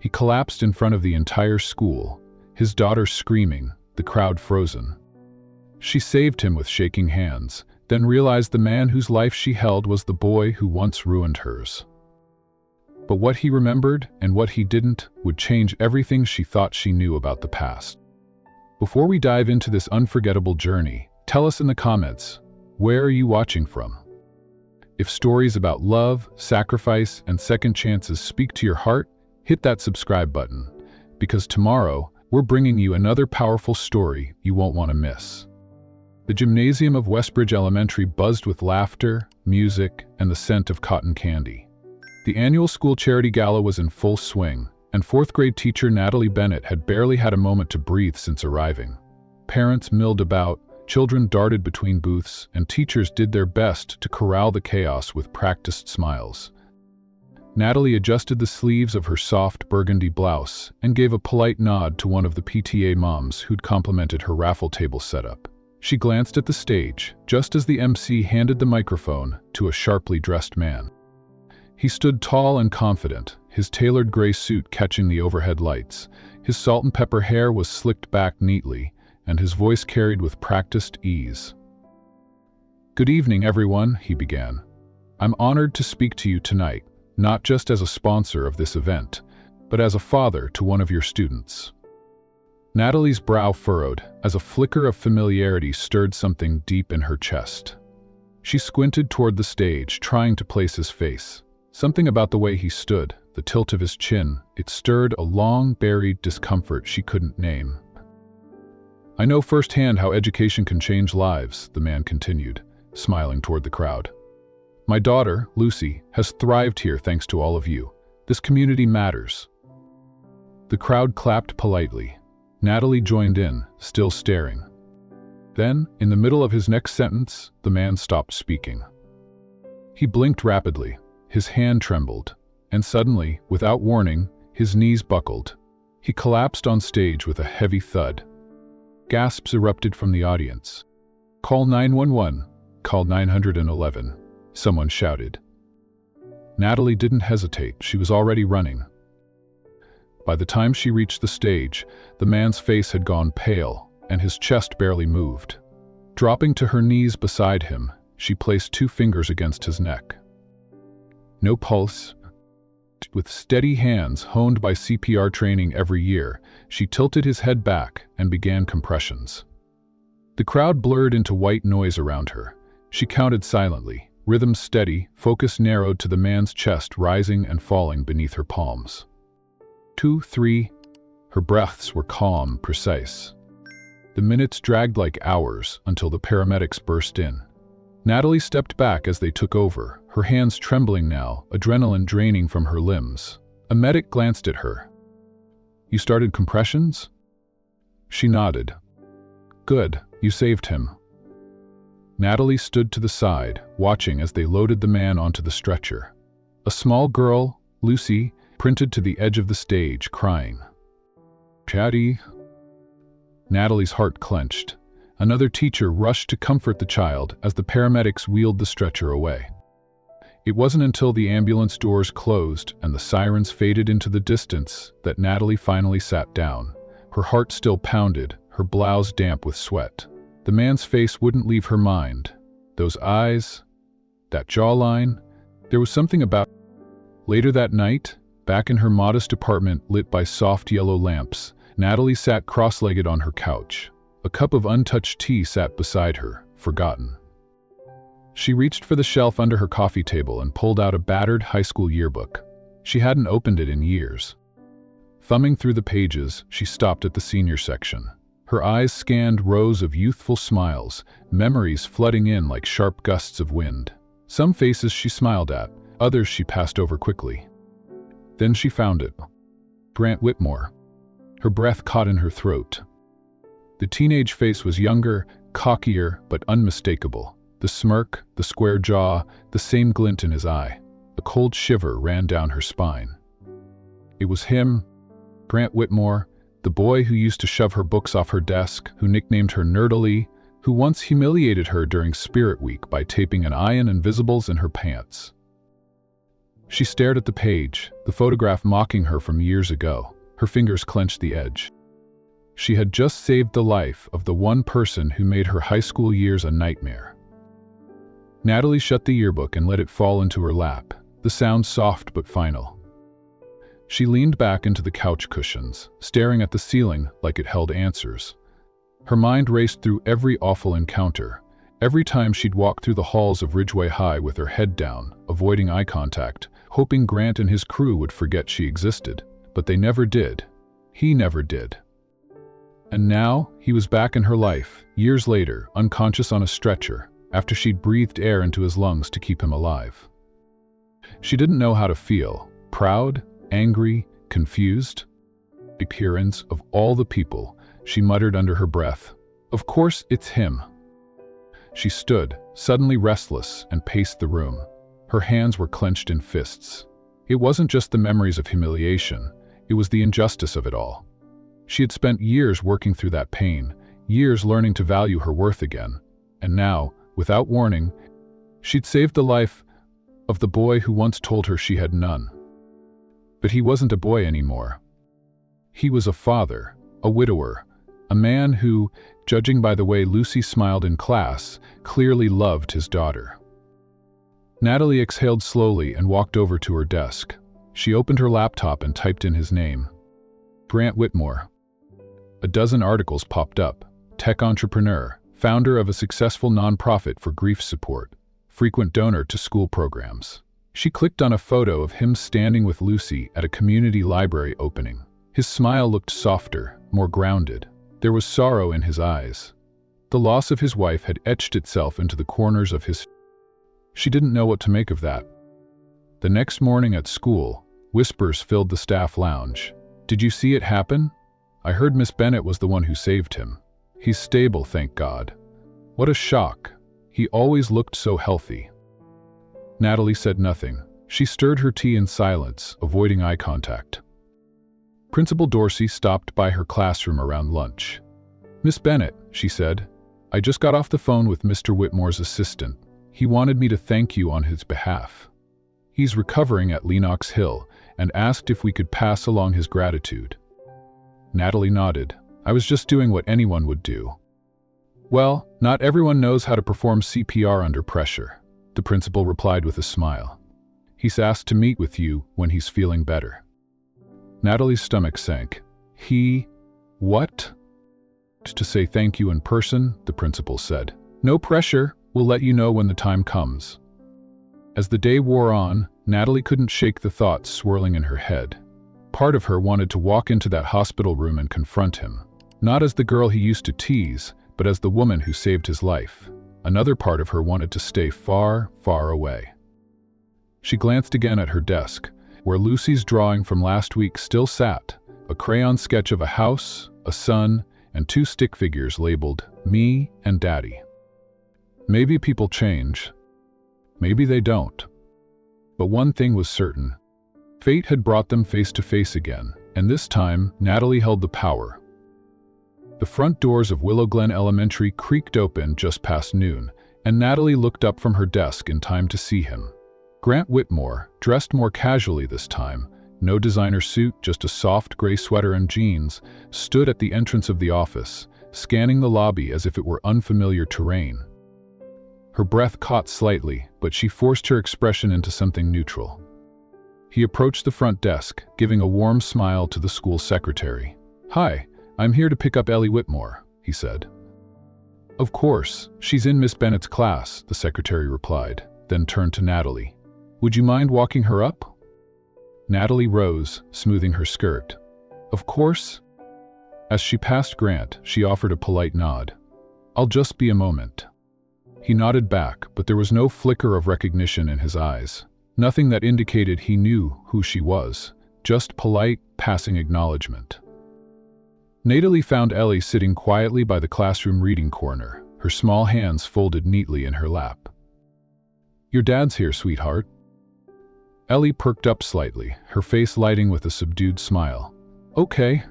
He collapsed in front of the entire school, his daughter screaming, the crowd frozen. She saved him with shaking hands, then realized the man whose life she held was the boy who once ruined hers. But what he remembered and what he didn't would change everything she thought she knew about the past. Before we dive into this unforgettable journey, tell us in the comments, where are you watching from? If stories about love, sacrifice, and second chances speak to your heart, hit that subscribe button, because tomorrow we're bringing you another powerful story you won't want to miss. The gymnasium of Westbridge Elementary buzzed with laughter, music, and the scent of cotton candy. The annual school charity gala was in full swing, and fourth-grade teacher Natalie Bennett had barely had a moment to breathe since arriving. Parents milled about, children darted between booths, and teachers did their best to corral the chaos with practiced smiles. Natalie adjusted the sleeves of her soft burgundy blouse and gave a polite nod to one of the PTA moms who'd complimented her raffle table setup. She glanced at the stage, just as the MC handed the microphone to a sharply dressed man. He stood tall and confident, his tailored gray suit catching the overhead lights. His salt and pepper hair was slicked back neatly, and his voice carried with practiced ease. "Good evening, everyone," he began. "I'm honored to speak to you tonight, not just as a sponsor of this event, but as a father to one of your students." Natalie's brow furrowed as a flicker of familiarity stirred something deep in her chest. She squinted toward the stage, trying to place his face. Something about the way he stood, the tilt of his chin, it stirred a long-buried discomfort she couldn't name. "I know firsthand how education can change lives," the man continued, smiling toward the crowd. "My daughter, Lucy, has thrived here thanks to all of you. This community matters." The crowd clapped politely. Natalie joined in, still staring. Then, in the middle of his next sentence, the man stopped speaking. He blinked rapidly, his hand trembled, and suddenly, without warning, his knees buckled. He collapsed on stage with a heavy thud. Gasps erupted from the audience. "Call 911, call 911, someone shouted. Natalie didn't hesitate, she was already running. By the time she reached the stage, the man's face had gone pale, and his chest barely moved. Dropping to her knees beside him, she placed 2 fingers against his neck. No pulse. With steady hands honed by CPR training every year, she tilted his head back and began compressions. The crowd blurred into white noise around her. She counted silently, rhythm steady, focus narrowed to the man's chest rising and falling beneath her palms. 2, 3. Her breaths were calm, precise. The minutes dragged like hours until the paramedics burst in. Natalie stepped back as they took over, her hands trembling now, adrenaline draining from her limbs. A medic glanced at her. "You started compressions?" She nodded. "Good, you saved him." Natalie stood to the side, watching as they loaded the man onto the stretcher. A small girl, Lucy, printed to the edge of the stage, crying. "Chatty." Natalie's heart clenched. Another teacher rushed to comfort the child as the paramedics wheeled the stretcher away. It wasn't until the ambulance doors closed and the sirens faded into the distance that Natalie finally sat down. Her heart still pounded, her blouse damp with sweat. The man's face wouldn't leave her mind. Those eyes, that jawline, there was something about it. Later that night, back in her modest apartment lit by soft yellow lamps, Natalie sat cross-legged on her couch. A cup of untouched tea sat beside her, forgotten. She reached for the shelf under her coffee table and pulled out a battered high school yearbook. She hadn't opened it in years. Thumbing through the pages, she stopped at the senior section. Her eyes scanned rows of youthful smiles, memories flooding in like sharp gusts of wind. Some faces she smiled at, others she passed over quickly. Then she found it. Grant Whitmore. Her breath caught in her throat. The teenage face was younger, cockier, but unmistakable. The smirk, the square jaw, the same glint in his eye. A cold shiver ran down her spine. It was him, Grant Whitmore, the boy who used to shove her books off her desk, who nicknamed her Natalie, who once humiliated her during Spirit Week by taping an eye and invisibles in her pants. She stared at the page, the photograph mocking her from years ago. Her fingers clenched the edge. She had just saved the life of the one person who made her high school years a nightmare. Natalie shut the yearbook and let it fall into her lap, the sound soft but final. She leaned back into the couch cushions, staring at the ceiling like it held answers. Her mind raced through every awful encounter, every time she'd walk through the halls of Ridgeway High with her head down, avoiding eye contact, hoping Grant and his crew would forget she existed. But they never did. He never did. And now, he was back in her life, years later, unconscious on a stretcher, after she'd breathed air into his lungs to keep him alive. She didn't know how to feel, proud, angry, confused. The appearance of all the people, she muttered under her breath, "Of course it's him." She stood, suddenly restless, and paced the room. Her hands were clenched in fists. It wasn't just the memories of humiliation, it was the injustice of it all. She had spent years working through that pain, years learning to value her worth again, and now, without warning, she'd saved the life of the boy who once told her she had none. But he wasn't a boy anymore. He was a father, a widower, a man who, judging by the way Lucy smiled in class, clearly loved his daughter. Natalie exhaled slowly and walked over to her desk. She opened her laptop and typed in his name. Grant Whitmore. A dozen articles popped up. Tech entrepreneur, founder of a successful nonprofit for grief support, frequent donor to school programs. She clicked on a photo of him standing with Lucy at a community library opening. His smile looked softer, more grounded. There was sorrow in his eyes. The loss of his wife had etched itself into the corners of his. She didn't know what to make of that. The next morning at school, whispers filled the staff lounge. "Did you see it happen? I heard Miss Bennett was the one who saved him. He's stable, thank God." What a shock. He always looked so healthy. Natalie said nothing. She stirred her tea in silence, avoiding eye contact. Principal Dorsey stopped by her classroom around lunch. "Miss Bennett," she said, "I just got off the phone with Mr. Whitmore's assistant. He wanted me to thank you on his behalf. He's recovering at Lenox Hill and asked if we could pass along his gratitude." Natalie nodded. "I was just doing what anyone would do." "Well, not everyone knows how to perform CPR under pressure," the principal replied with a smile. "He's asked to meet with you when he's feeling better." Natalie's stomach sank. What? "To say thank you in person," the principal said. "No pressure, we'll let you know when the time comes." As the day wore on, Natalie couldn't shake the thoughts swirling in her head. Part of her wanted to walk into that hospital room and confront him, not as the girl he used to tease, but as the woman who saved his life. Another part of her wanted to stay far, far away. She glanced again at her desk, where Lucy's drawing from last week still sat, a crayon sketch of a house, a sun, and two stick figures labeled "Me" and "Daddy." Maybe people change. Maybe they don't. But one thing was certain. Fate had brought them face to face again, and this time, Natalie held the power. The front doors of Willow Glen Elementary creaked open just past noon, and Natalie looked up from her desk in time to see him. Grant Whitmore, dressed more casually this time, no designer suit, just a soft gray sweater and jeans, stood at the entrance of the office, scanning the lobby as if it were unfamiliar terrain. Her breath caught slightly, but she forced her expression into something neutral. He approached the front desk, giving a warm smile to the school secretary. "Hi, I'm here to pick up Ellie Whitmore," he said. "Of course, she's in Miss Bennett's class," the secretary replied, then turned to Natalie. "Would you mind walking her up?" Natalie rose, smoothing her skirt. "Of course." As she passed Grant, she offered a polite nod. "I'll just be a moment." He nodded back, but there was no flicker of recognition in his eyes. Nothing that indicated he knew who she was, just polite, passing acknowledgement. Natalie found Ellie sitting quietly by the classroom reading corner, her small hands folded neatly in her lap. "Your dad's here, sweetheart." Ellie perked up slightly, her face lighting with a subdued smile. "Okay."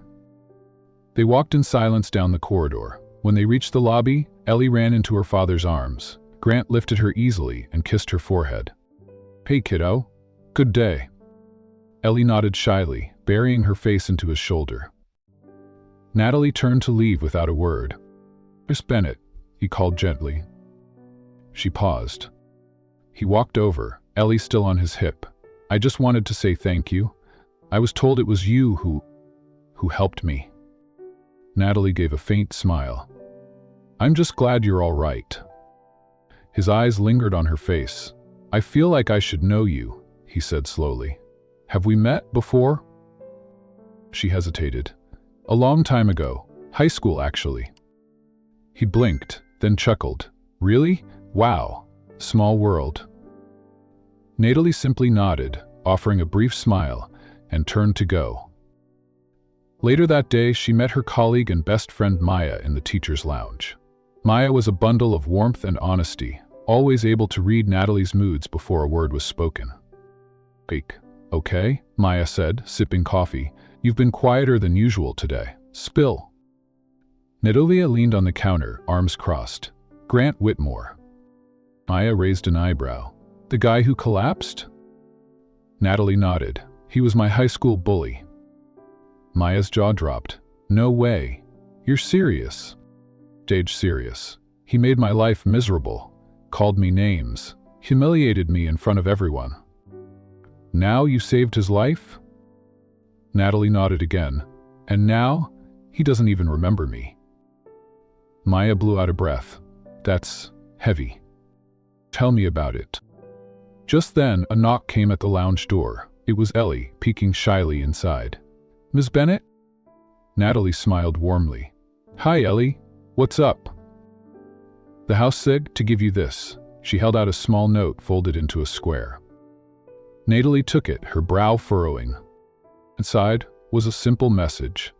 They walked in silence down the corridor. When they reached the lobby, Ellie ran into her father's arms. Grant lifted her easily and kissed her forehead. "Hey, kiddo." Good day. Ellie nodded shyly, burying her face into his shoulder. Natalie turned to leave without a word. Miss Bennett, he called gently. She paused. He walked over, Ellie still on his hip. I just wanted to say thank you. I was told it was you who helped me. Natalie gave a faint smile. I'm just glad you're all right. His eyes lingered on her face. I feel like I should know you, he said slowly. Have we met before? She hesitated. A long time ago. High school, actually. He blinked, then chuckled. Really? Wow. Small world. Natalie simply nodded, offering a brief smile, and turned to go. Later that day, she met her colleague and best friend Maya in the teacher's lounge. Maya was a bundle of warmth and honesty, always able to read Natalie's moods before a word was spoken. Okay, Maya said, sipping coffee. You've been quieter than usual today. Spill. Natalie leaned on the counter, arms crossed. Grant Whitmore. Maya raised an eyebrow. The guy who collapsed? Natalie nodded. He was my high school bully. Maya's jaw dropped. No way. You're serious. Stage serious. He made my life miserable, called me names, humiliated me in front of everyone. Now you saved his life? Natalie nodded again. And now, he doesn't even remember me. Maya blew out a breath. That's heavy. Tell me about it. Just then, a knock came at the lounge door. It was Ellie, peeking shyly inside. Ms. Bennett? Natalie smiled warmly. Hi, Ellie. What's up? The house said to give you this. She held out a small note folded into a square. Natalie took it, her brow furrowing. Inside was a simple message.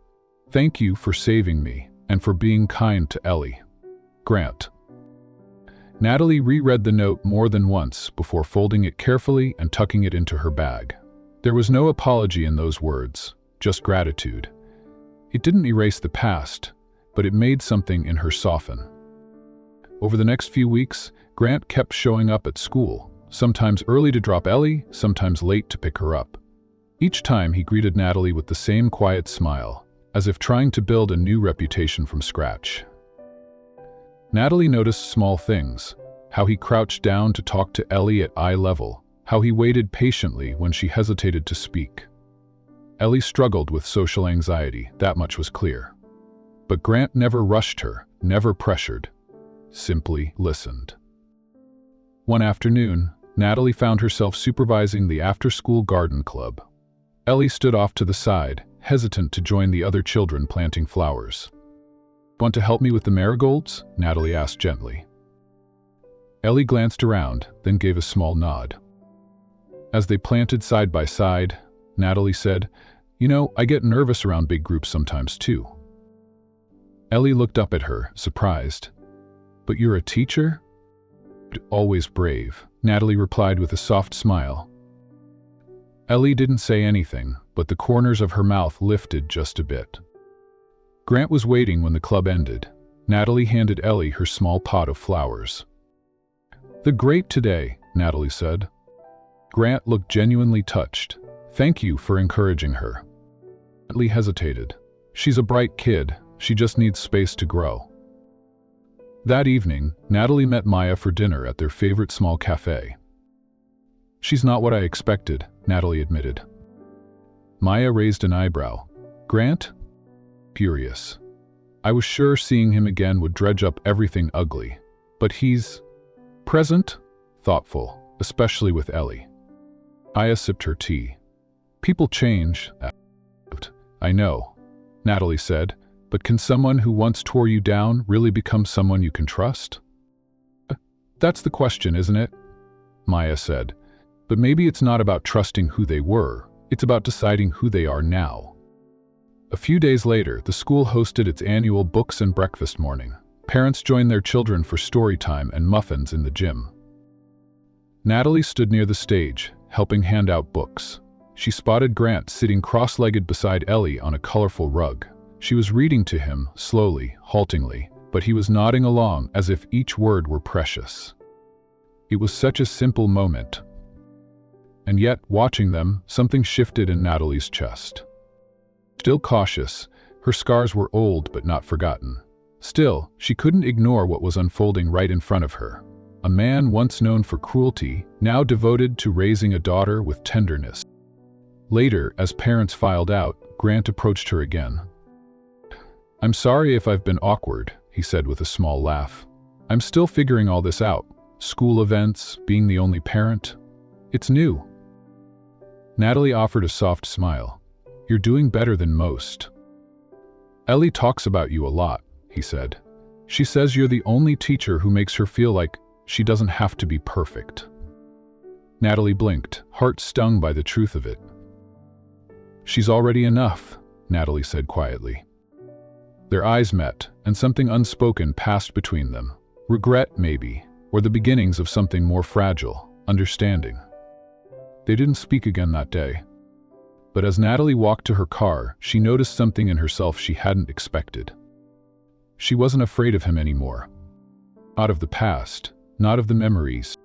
Thank you for saving me and for being kind to Ellie. Grant. Natalie reread the note more than once before folding it carefully and tucking it into her bag. There was no apology in those words, just gratitude. It didn't erase the past, but it made something in her soften. Over the next few weeks, Grant kept showing up at school, sometimes early to drop Ellie, sometimes late to pick her up. Each time he greeted Natalie with the same quiet smile, as if trying to build a new reputation from scratch. Natalie noticed small things, how he crouched down to talk to Ellie at eye level, how he waited patiently when she hesitated to speak. Ellie struggled with social anxiety, that much was clear. But Grant never rushed her, never pressured, simply listened. One afternoon, Natalie found herself supervising the after-school garden club. Ellie stood off to the side, hesitant to join the other children planting flowers. Want to help me with the marigolds? Natalie asked gently. Ellie glanced around, then gave a small nod. As they planted side by side, Natalie said, You know, I get nervous around big groups sometimes too. Ellie looked up at her, surprised. But you're a teacher? Always brave, Natalie replied with a soft smile. Ellie didn't say anything, but the corners of her mouth lifted just a bit. Grant was waiting when the club ended. Natalie handed Ellie her small pot of flowers. "They're great today," Natalie said. Grant looked genuinely touched. "Thank you for encouraging her." Ellie hesitated. "She's a bright kid. She just needs space to grow." That evening, Natalie met Maya for dinner at their favorite small cafe. "She's not what I expected," Natalie admitted. Maya raised an eyebrow. "Grant?" Furious. "I was sure seeing him again would dredge up everything ugly. But he's present, thoughtful, especially with Ellie." Maya sipped her tea. "People change." "I know," Natalie said, "but can someone who once tore you down really become someone you can trust?" "That's the question, isn't it?" Maya said. "But maybe it's not about trusting who they were, it's about deciding who they are now." A few days later, the school hosted its annual books and breakfast morning. Parents joined their children for story time and muffins in the gym. Natalie stood near the stage, helping hand out books. She spotted Grant sitting cross-legged beside Ellie on a colorful rug. She was reading to him, slowly, haltingly, but he was nodding along as if each word were precious. It was such a simple moment. And yet, watching them, something shifted in Natalie's chest. Still cautious, her scars were old but not forgotten. Still, she couldn't ignore what was unfolding right in front of her. A man once known for cruelty, now devoted to raising a daughter with tenderness. Later, as parents filed out, Grant approached her again. "I'm sorry if I've been awkward," he said with a small laugh. "I'm still figuring all this out. School events, being the only parent. It's new." Natalie offered a soft smile. "You're doing better than most." "Ellie talks about you a lot," he said. "She says you're the only teacher who makes her feel like she doesn't have to be perfect." Natalie blinked, heart stung by the truth of it. "She's already enough," Natalie said quietly. Their eyes met, and something unspoken passed between them. Regret, maybe, or the beginnings of something more fragile, understanding. They didn't speak again that day. But as Natalie walked to her car, she noticed something in herself she hadn't expected. She wasn't afraid of him anymore. Not of the past, not of the memories,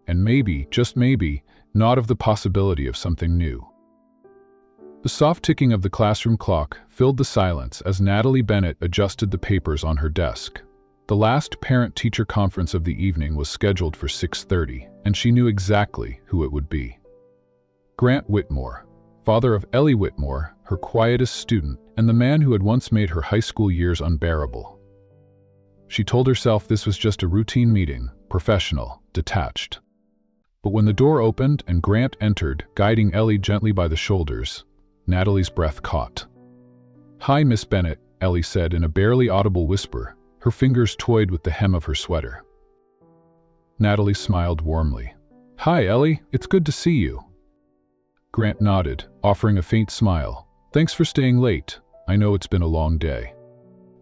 and maybe, just maybe, not of the possibility of something new. The soft ticking of the classroom clock filled the silence as Natalie Bennett adjusted the papers on her desk. The last parent-teacher conference of the evening was scheduled for 6:30, and she knew exactly who it would be. Grant Whitmore, father of Ellie Whitmore, her quietest student, and the man who had once made her high school years unbearable. She told herself this was just a routine meeting, professional, detached. But when the door opened and Grant entered, guiding Ellie gently by the shoulders, Natalie's breath caught. "Hi, Miss Bennett," Ellie said in a barely audible whisper. Her fingers toyed with the hem of her sweater. Natalie smiled warmly. "Hi, Ellie, it's good to see you." Grant nodded, offering a faint smile. "Thanks for staying late. I know it's been a long day."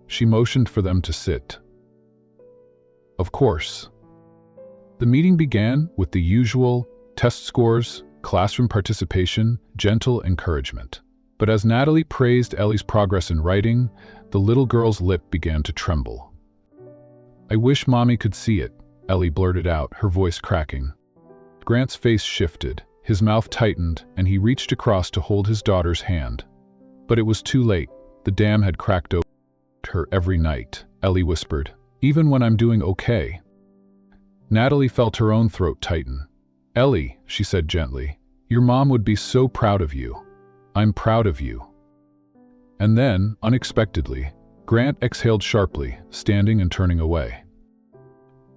She motioned for them to sit. Of course. The meeting began with the usual test scores, classroom participation, gentle encouragement. But as Natalie praised Ellie's progress in writing, the little girl's lip began to tremble. "I wish Mommy could see it," Ellie blurted out, her voice cracking. Grant's face shifted, his mouth tightened, and he reached across to hold his daughter's hand. But it was too late. The dam had cracked open. "Her every night," Ellie whispered. "Even when I'm doing okay." Natalie felt her own throat tighten. "Ellie," she said gently, "your mom would be so proud of you. I'm proud of you." And then, unexpectedly, Grant exhaled sharply, standing and turning away.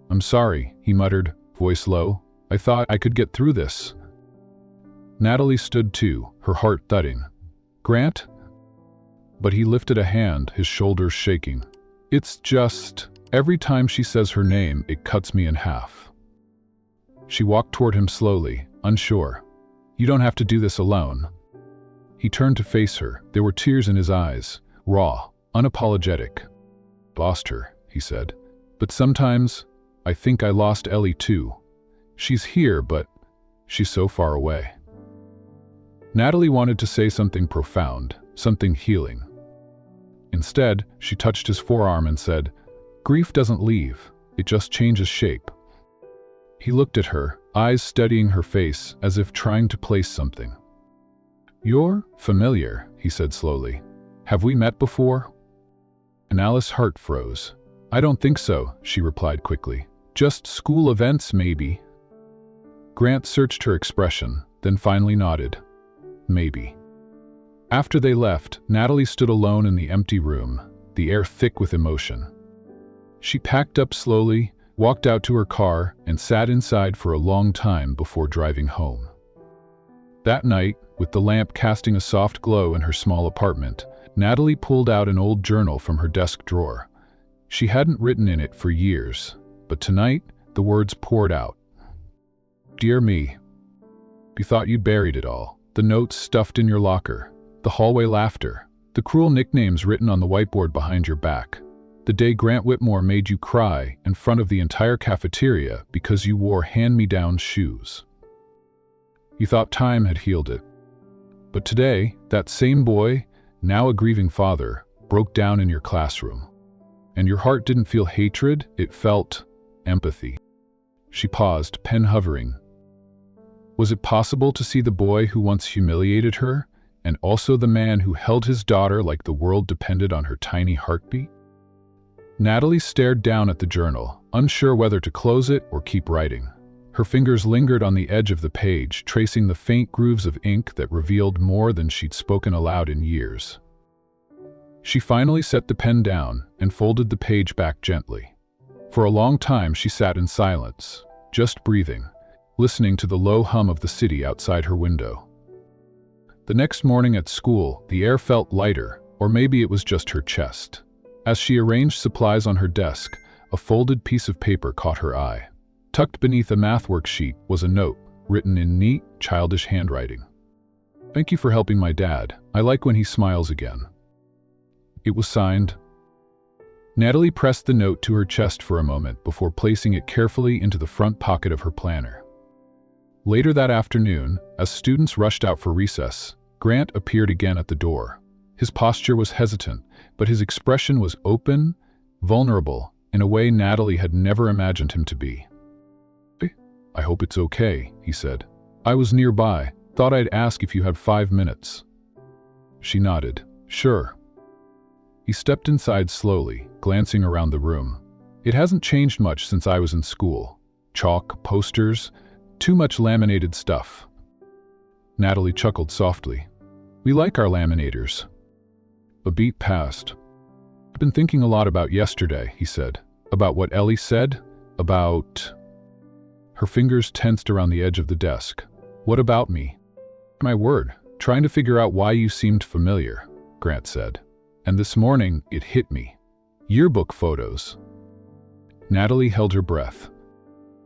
"I'm sorry," he muttered, voice low. "I thought I could get through this." Natalie stood too, her heart thudding. "Grant?" But he lifted a hand, his shoulders shaking. "It's just, every time she says her name, it cuts me in half." She walked toward him slowly, unsure. "You don't have to do this alone." He turned to face her. There were tears in his eyes, raw, unapologetic. "Lost her," he said. "But sometimes, I think I lost Ellie too. She's here, but she's so far away." Natalie wanted to say something profound, something healing. Instead, she touched his forearm and said, "Grief doesn't leave, it just changes shape." He looked at her, eyes studying her face as if trying to place something. "You're familiar," he said slowly. "Have we met before?" Alice's heart froze. "I don't think so," she replied quickly. "Just school events, maybe." Grant searched her expression, then finally nodded. "Maybe." After they left, Natalie stood alone in the empty room, the air thick with emotion. She packed up slowly, walked out to her car, and sat inside for a long time before driving home. That night, with the lamp casting a soft glow in her small apartment, Natalie pulled out an old journal from her desk drawer. She hadn't written in it for years, but tonight, the words poured out. "Dear me. You thought you'd buried it all. The notes stuffed in your locker, the hallway laughter, the cruel nicknames written on the whiteboard behind your back. The day Grant Whitmore made you cry in front of the entire cafeteria because you wore hand-me-down shoes. You thought time had healed it. But today, that same boy, now a grieving father, broke down in your classroom. And your heart didn't feel hatred, it felt empathy." She paused, pen hovering. Was it possible to see the boy who once humiliated her, and also the man who held his daughter like the world depended on her tiny heartbeat? Natalie stared down at the journal, unsure whether to close it or keep writing. Her fingers lingered on the edge of the page, tracing the faint grooves of ink that revealed more than she'd spoken aloud in years. She finally set the pen down and folded the page back gently. For a long time she sat in silence, just breathing, listening to the low hum of the city outside her window. The next morning at school, the air felt lighter, or maybe it was just her chest. As she arranged supplies on her desk, a folded piece of paper caught her eye. Tucked beneath a math worksheet was a note, written in neat, childish handwriting. "Thank you for helping my dad. I like when he smiles again." It was signed. Natalie pressed the note to her chest for a moment before placing it carefully into the front pocket of her planner. Later that afternoon, as students rushed out for recess, Grant appeared again at the door. His posture was hesitant, but his expression was open, vulnerable, in a way Natalie had never imagined him to be. "I hope it's okay," he said. "I was nearby. Thought I'd ask if you had 5 minutes." She nodded. "Sure." He stepped inside slowly, glancing around the room. "It hasn't changed much since I was in school. Chalk, posters, too much laminated stuff." Natalie chuckled softly. "We like our laminators." A beat passed. "I've been thinking a lot about yesterday," he said. "About what Ellie said, about..." Her fingers tensed around the edge of the desk. "What about me?" "My word, trying to figure out why you seemed familiar," Grant said. "And this morning, it hit me. Yearbook photos." Natalie held her breath.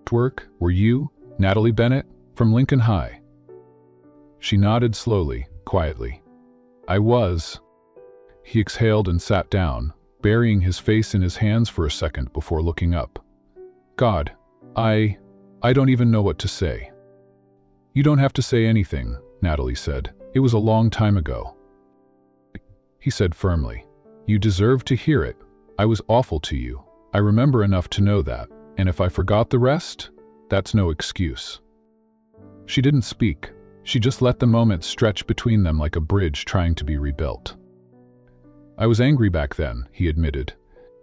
"Work, were you, Natalie Bennett, from Lincoln High?" She nodded slowly, quietly. "I was." He exhaled and sat down, burying his face in his hands for a second before looking up. "God, I don't even know what to say." "You don't have to say anything," Natalie said. "It was a long time ago." He said firmly. "You deserve to hear it. I was awful to you. I remember enough to know that, and if I forgot the rest, that's no excuse." She didn't speak. She just let the moment stretch between them like a bridge trying to be rebuilt. "I was angry back then," he admitted.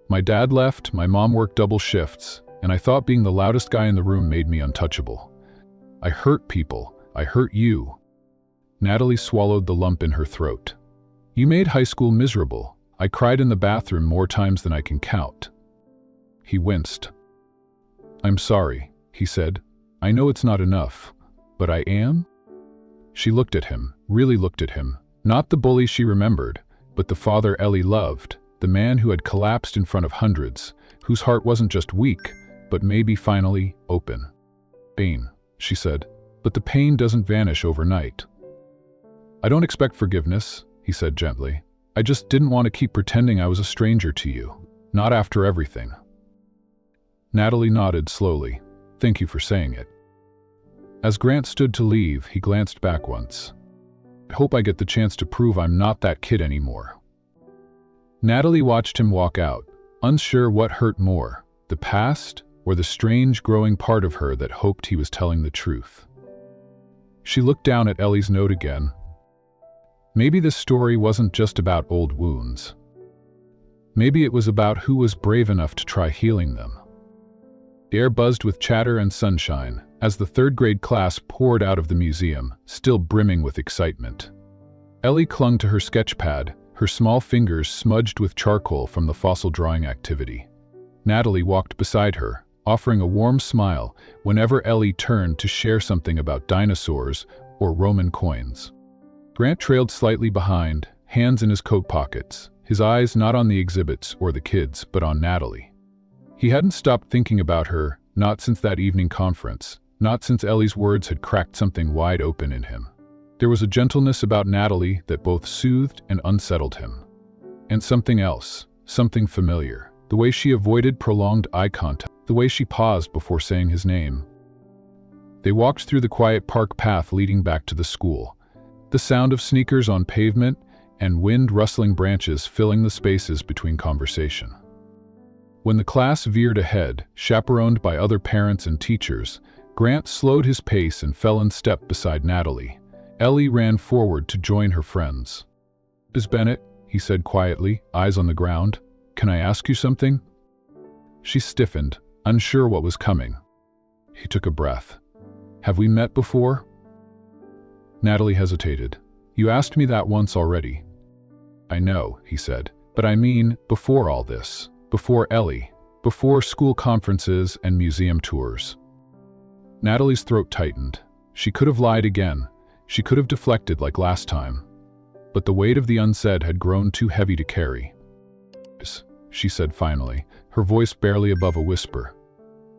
"My dad left, my mom worked double shifts, and I thought being the loudest guy in the room made me untouchable. I hurt people. I hurt you." Natalie swallowed the lump in her throat. "You made high school miserable. I cried in the bathroom more times than I can count." He winced. "I'm sorry," he said. "I know it's not enough, but I am?" She looked at him, really looked at him. Not the bully she remembered, but the father Ellie loved, the man who had collapsed in front of hundreds, whose heart wasn't just weak, but maybe finally open. "Pain," she said, "but the pain doesn't vanish overnight." "I don't expect forgiveness," he said gently. "I just didn't want to keep pretending I was a stranger to you. Not after everything." Natalie nodded slowly. "Thank you for saying it." As Grant stood to leave, he glanced back once. "I hope I get the chance to prove I'm not that kid anymore." Natalie watched him walk out, unsure what hurt more, the past or the strange growing part of her that hoped he was telling the truth. She looked down at Ellie's note again. Maybe this story wasn't just about old wounds. Maybe it was about who was brave enough to try healing them. The air buzzed with chatter and sunshine as the third-grade class poured out of the museum, still brimming with excitement. Ellie clung to her sketch pad, her small fingers smudged with charcoal from the fossil drawing activity. Natalie walked beside her, offering a warm smile whenever Ellie turned to share something about dinosaurs or Roman coins. Grant trailed slightly behind, hands in his coat pockets, his eyes not on the exhibits or the kids, but on Natalie. He hadn't stopped thinking about her, not since that evening conference, not since Ellie's words had cracked something wide open in him. There was a gentleness about Natalie that both soothed and unsettled him. And something else, something familiar, the way she avoided prolonged eye contact, the way she paused before saying his name. They walked through the quiet park path leading back to the school, the sound of sneakers on pavement and wind-rustling branches filling the spaces between conversation. When the class veered ahead, chaperoned by other parents and teachers, Grant slowed his pace and fell in step beside Natalie. Ellie ran forward to join her friends. "Miss Bennett," he said quietly, eyes on the ground, "can I ask you something?" She stiffened, unsure what was coming. He took a breath. "Have we met before?" Natalie hesitated. "You asked me that once already." "I know," he said, "but I mean before all this, before Ellie, before school conferences and museum tours." Natalie's throat tightened. She could have lied again. She could have deflected like last time. But the weight of the unsaid had grown too heavy to carry. She said finally, her voice barely above a whisper.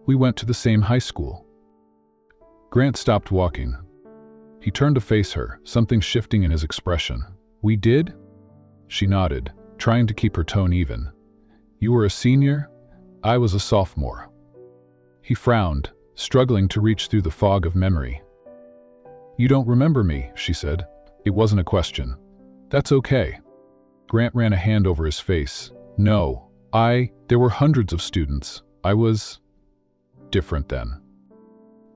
"We went to the same high school." Grant stopped walking. He turned to face her, something shifting in his expression. "We did?" She nodded, trying to keep her tone even. "You were a senior? I was a sophomore." He frowned, struggling to reach through the fog of memory. "You don't remember me," she said. It wasn't a question. "That's okay." Grant ran a hand over his face. "No, there were hundreds of students. I was different then."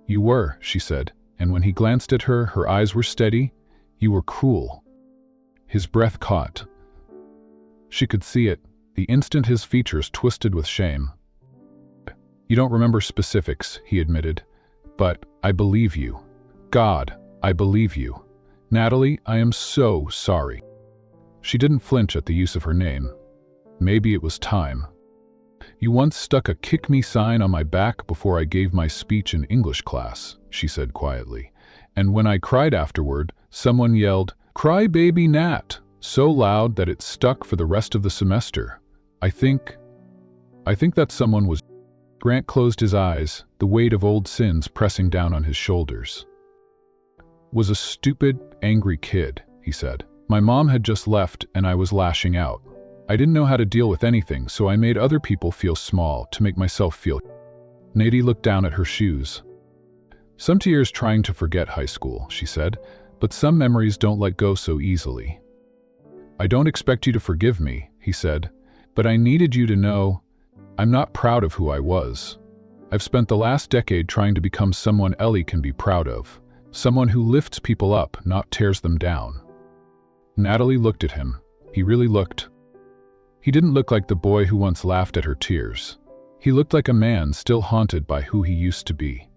"You were," she said, and when he glanced at her, her eyes were steady. "You were cruel." His breath caught. She could see it, the instant his features twisted with shame. "You don't remember specifics," he admitted, "but I believe you. God, I believe you. Natalie, I am so sorry." She didn't flinch at the use of her name. Maybe it was time. "You once stuck a kick me sign on my back before I gave my speech in English class," she said quietly. "And when I cried afterward, someone yelled, 'Cry baby Nat,' so loud that it stuck for the rest of the semester. I think that someone was..." Grant closed his eyes, the weight of old sins pressing down on his shoulders. "Was a stupid, angry kid," he said. "My mom had just left and I was lashing out. I didn't know how to deal with anything, so I made other people feel small to make myself feel..." Natalie looked down at her shoes. "Some tears trying to forget high school," she said, "but some memories don't let go so easily." "I don't expect you to forgive me," he said, "but I needed you to know I'm not proud of who I was. I've spent the last decade trying to become someone Ellie can be proud of, someone who lifts people up, not tears them down." Natalie looked at him. He really looked. He didn't look like the boy who once laughed at her tears. He looked like a man still haunted by who he used to be.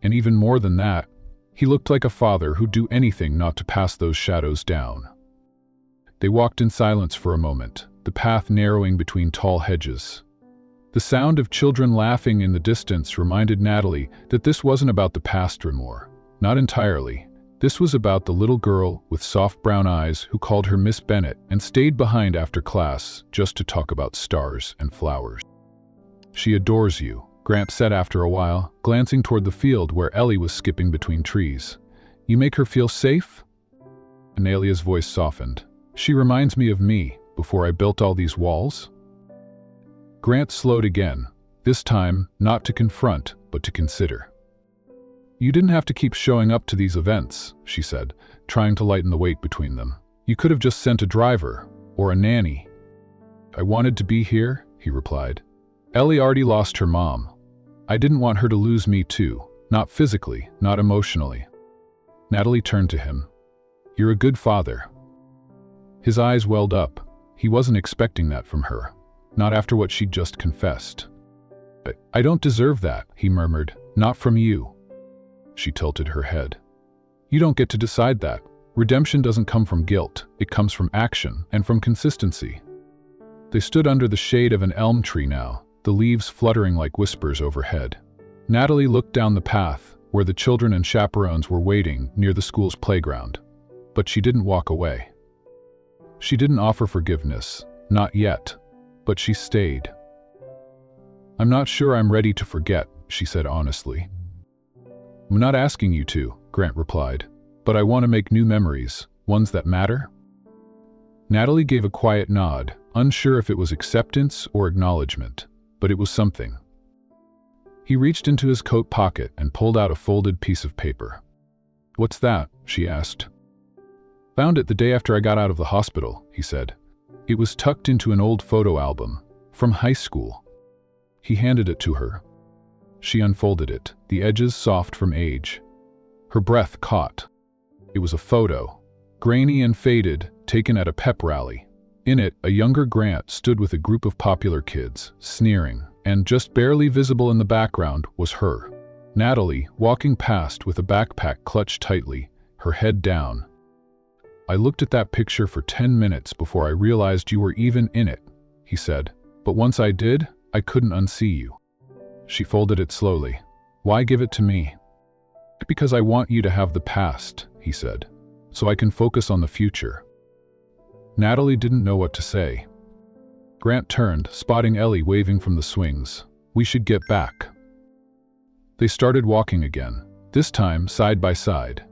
And even more than that, he looked like a father who'd do anything not to pass those shadows down. They walked in silence for a moment, the path narrowing between tall hedges. The sound of children laughing in the distance reminded Natalie that this wasn't about the past anymore. Not entirely. This was about the little girl with soft brown eyes who called her Miss Bennett and stayed behind after class just to talk about stars and flowers. "She adores you," Grant said after a while, glancing toward the field where Ellie was skipping between trees. "You make her feel safe?" Analia's voice softened. "She reminds me of me, before I built all these walls." Grant slowed again, this time not to confront, but to consider. "You didn't have to keep showing up to these events," she said, trying to lighten the weight between them. "You could have just sent a driver, or a nanny." "I wanted to be here," he replied. "Ellie already lost her mom. I didn't want her to lose me too, not physically, not emotionally." Natalie turned to him. "You're a good father." His eyes welled up. He wasn't expecting that from her, not after what she'd just confessed. "I don't deserve that," he murmured, "not from you." She tilted her head. "You don't get to decide that. Redemption doesn't come from guilt, it comes from action and from consistency." They stood under the shade of an elm tree now, the leaves fluttering like whispers overhead. Natalie looked down the path, where the children and chaperones were waiting near the school's playground. But she didn't walk away. She didn't offer forgiveness, not yet, but she stayed. "I'm not sure I'm ready to forget," she said honestly. "I'm not asking you to," Grant replied, "but I want to make new memories, ones that matter." Natalie gave a quiet nod, unsure if it was acceptance or acknowledgement, but it was something. He reached into his coat pocket and pulled out a folded piece of paper. "What's that?" she asked. "Found it the day after I got out of the hospital," he said. "It was tucked into an old photo album, from high school." He handed it to her. She unfolded it, the edges soft from age. Her breath caught. It was a photo, grainy and faded, taken at a pep rally. In it, a younger Grant stood with a group of popular kids, sneering, and just barely visible in the background was her, Natalie, walking past with a backpack clutched tightly, her head down. "I looked at that picture for 10 minutes before I realized you were even in it," he said. "But once I did, I couldn't unsee you." She folded it slowly. "Why give it to me?" "Because I want you to have the past," he said, "so I can focus on the future." Natalie didn't know what to say. Grant turned, spotting Ellie waving from the swings. "We should get back." They started walking again, this time side by side.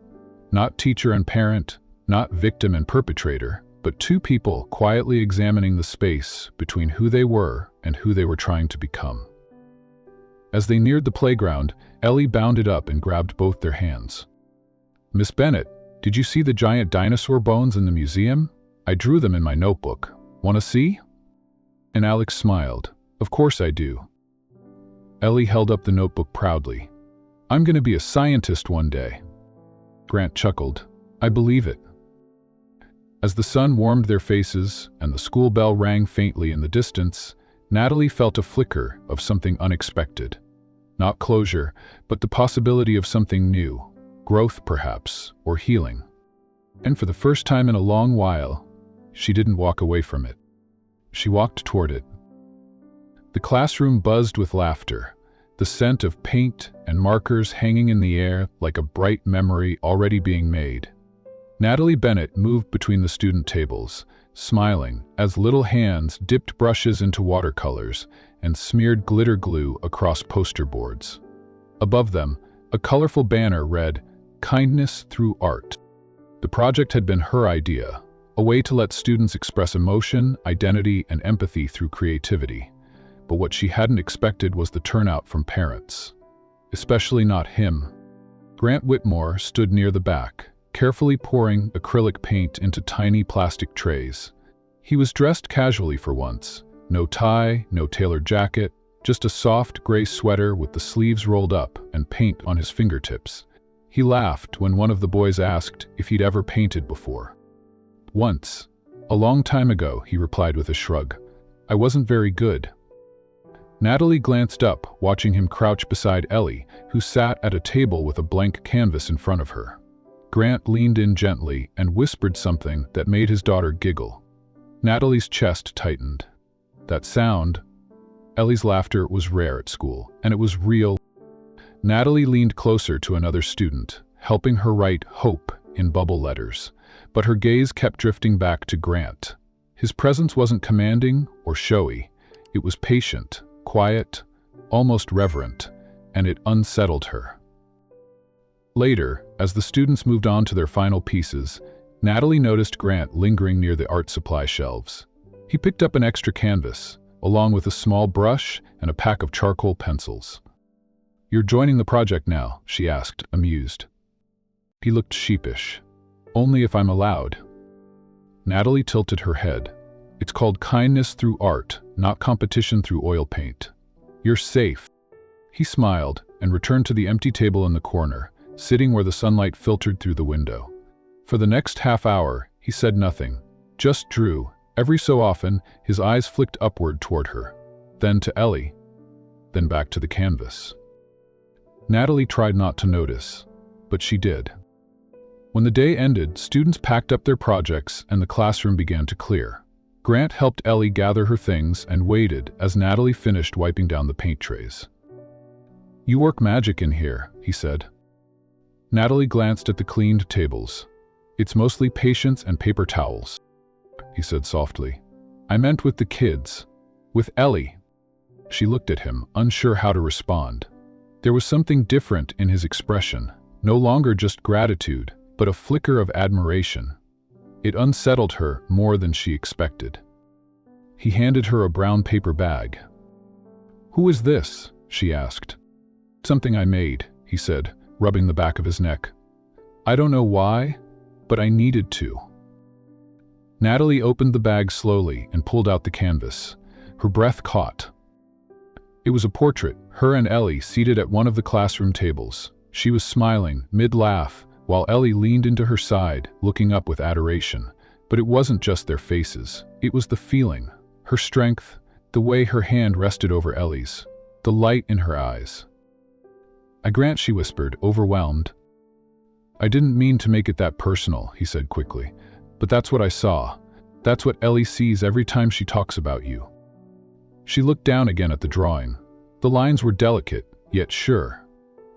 Not teacher and parent, not victim and perpetrator, but two people quietly examining the space between who they were and who they were trying to become. As they neared the playground, Ellie bounded up and grabbed both their hands. "Miss Bennett, did you see the giant dinosaur bones in the museum? I drew them in my notebook. Want to see?" And Alex smiled. "Of course I do." Ellie held up the notebook proudly. "I'm going to be a scientist one day." Grant chuckled. "I believe it." As the sun warmed their faces and the school bell rang faintly in the distance, Natalie felt a flicker of something unexpected. Not closure, but the possibility of something new, growth perhaps, or healing. And for the first time in a long while, she didn't walk away from it. She walked toward it. The classroom buzzed with laughter, the scent of paint and markers hanging in the air like a bright memory already being made. Natalie Bennett moved between the student tables, smiling as little hands dipped brushes into watercolors and smeared glitter glue across poster boards. Above them, a colorful banner read, "Kindness through Art." The project had been her idea, a way to let students express emotion, identity, and empathy through creativity. But what she hadn't expected was the turnout from parents. Especially not him. Grant Whitmore stood near the back, carefully pouring acrylic paint into tiny plastic trays. He was dressed casually for once. No tie, no tailored jacket, just a soft gray sweater with the sleeves rolled up and paint on his fingertips. He laughed when one of the boys asked if he'd ever painted before. "Once. A long time ago," he replied with a shrug. "I wasn't very good." Natalie glanced up, watching him crouch beside Ellie, who sat at a table with a blank canvas in front of her. Grant leaned in gently and whispered something that made his daughter giggle. Natalie's chest tightened. That sound, Ellie's laughter, was rare at school, and it was real. Natalie leaned closer to another student, helping her write hope in bubble letters, but her gaze kept drifting back to Grant. His presence wasn't commanding or showy. It was patient, quiet, almost reverent, and it unsettled her. Later, as the students moved on to their final pieces, Natalie noticed Grant lingering near the art supply shelves. He picked up an extra canvas, along with a small brush and a pack of charcoal pencils. "You're joining the project now?" she asked, amused. He looked sheepish. "Only if I'm allowed." Natalie tilted her head. "It's called kindness through art, not competition through oil paint. You're safe." He smiled and returned to the empty table in the corner, sitting where the sunlight filtered through the window. For the next half hour, he said nothing, just drew. Every so often, his eyes flicked upward toward her, then to Ellie, then back to the canvas. Natalie tried not to notice, but she did. When the day ended, students packed up their projects and the classroom began to clear. Grant helped Ellie gather her things and waited as Natalie finished wiping down the paint trays. "You work magic in here," he said. Natalie glanced at the cleaned tables. "It's mostly patience and paper towels," he said softly. "I meant with the kids. With Ellie." She looked at him, unsure how to respond. There was something different in his expression, no longer just gratitude, but a flicker of admiration. It unsettled her more than she expected. He handed her a brown paper bag. "Who is this?" she asked. "Something I made," he said, rubbing the back of his neck. "I don't know why, but I needed to." Natalie opened the bag slowly and pulled out the canvas. Her breath caught. It was a portrait, her and Ellie seated at one of the classroom tables. She was smiling, mid-laugh, while Ellie leaned into her side, looking up with adoration. But it wasn't just their faces, it was the feeling, her strength, the way her hand rested over Ellie's, the light in her eyes. Grant, she whispered, overwhelmed. I didn't mean to make it that personal, he said quickly, but that's what I saw. That's what Ellie sees every time she talks about you. She looked down again at the drawing. The lines were delicate, yet sure,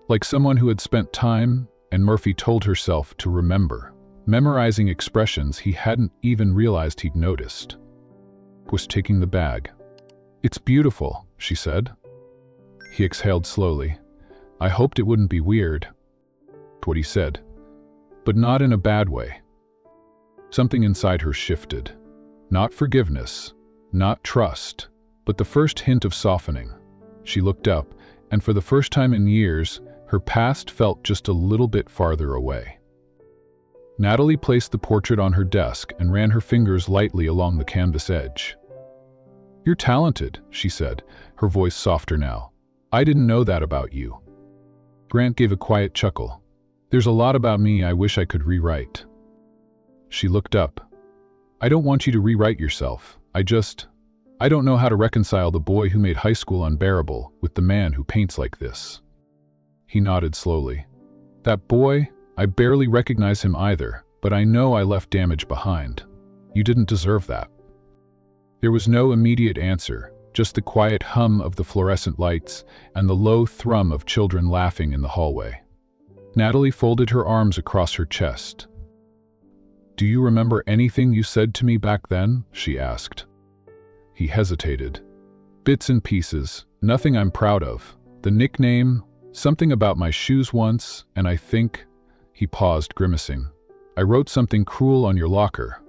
like someone who had spent time, and Murphy told herself to remember, memorizing expressions he hadn't even realized he'd noticed. Was taking the bag. It's beautiful, she said. He exhaled slowly. I hoped it wouldn't be weird. What he said, but not in a bad way. Something inside her shifted. Not forgiveness, not trust, but the first hint of softening. She looked up, and for the first time in years, her past felt just a little bit farther away. Natalie placed the portrait on her desk and ran her fingers lightly along the canvas edge. You're talented, she said, her voice softer now. I didn't know that about you. Grant gave a quiet chuckle. There's a lot about me I wish I could rewrite. She looked up. I don't want you to rewrite yourself. I don't know how to reconcile the boy who made high school unbearable with the man who paints like this. He nodded slowly. That boy, I barely recognize him either, but I know I left damage behind. You didn't deserve that. There was no immediate answer, just the quiet hum of the fluorescent lights and the low thrum of children laughing in the hallway. Natalie folded her arms across her chest. Do you remember anything you said to me back then? She asked. He hesitated. Bits and pieces, nothing I'm proud of. The nickname, something about my shoes once, and I think... He paused, grimacing. I wrote something cruel on your locker.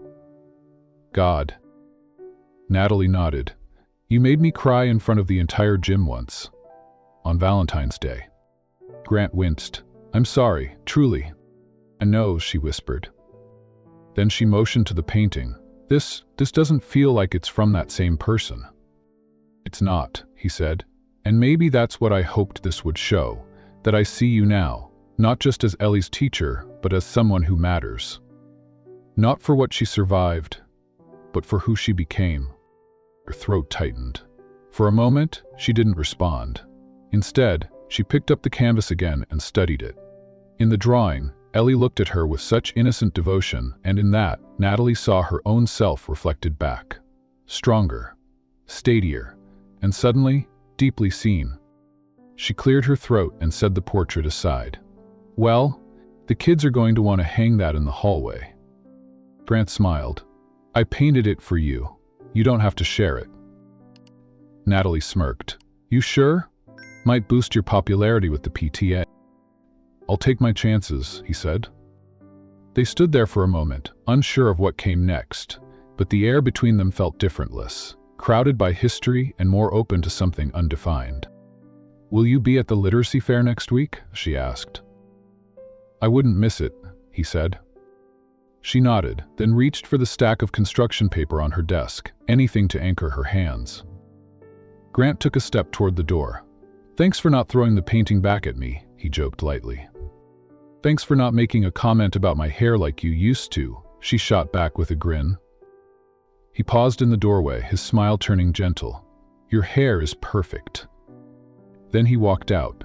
God. Natalie nodded. You made me cry in front of the entire gym once. On Valentine's Day. Grant winced. I'm sorry, truly. I know, she whispered. Then she motioned to the painting. This doesn't feel like it's from that same person. It's not, he said. And maybe that's what I hoped this would show, that I see you now, not just as Ellie's teacher, but as someone who matters. Not for what she survived, but for who she became. Her throat tightened. For a moment, she didn't respond. Instead, she picked up the canvas again and studied it. In the drawing, Ellie looked at her with such innocent devotion, and in that, Natalie saw her own self reflected back. Stronger, steadier, and suddenly, deeply seen. She cleared her throat and set the portrait aside. Well, the kids are going to want to hang that in the hallway. Grant smiled. I painted it for you. You don't have to share it. Natalie smirked. You sure? Might boost your popularity with the PTA. I'll take my chances, he said. They stood there for a moment, unsure of what came next, but the air between them felt differentless, crowded by history and more open to something undefined. Will you be at the literacy fair next week? She asked. I wouldn't miss it, he said. She nodded, then reached for the stack of construction paper on her desk, anything to anchor her hands. Grant took a step toward the door. Thanks for not throwing the painting back at me, he joked lightly. Thanks for not making a comment about my hair like you used to, she shot back with a grin. He paused in the doorway, his smile turning gentle. Your hair is perfect. Then he walked out.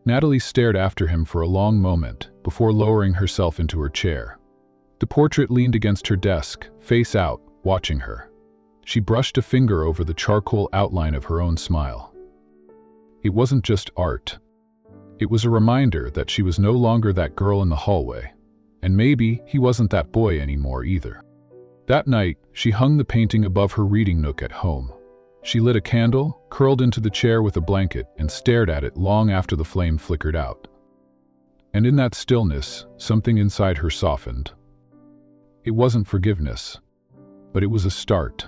Natalie stared after him for a long moment before lowering herself into her chair. The portrait leaned against her desk, face out, watching her. She brushed a finger over the charcoal outline of her own smile. It wasn't just art. It was a reminder that she was no longer that girl in the hallway, and maybe he wasn't that boy anymore either. That night, she hung the painting above her reading nook at home. She lit a candle, curled into the chair with a blanket, and stared at it long after the flame flickered out. And in that stillness, something inside her softened. It wasn't forgiveness, but it was a start.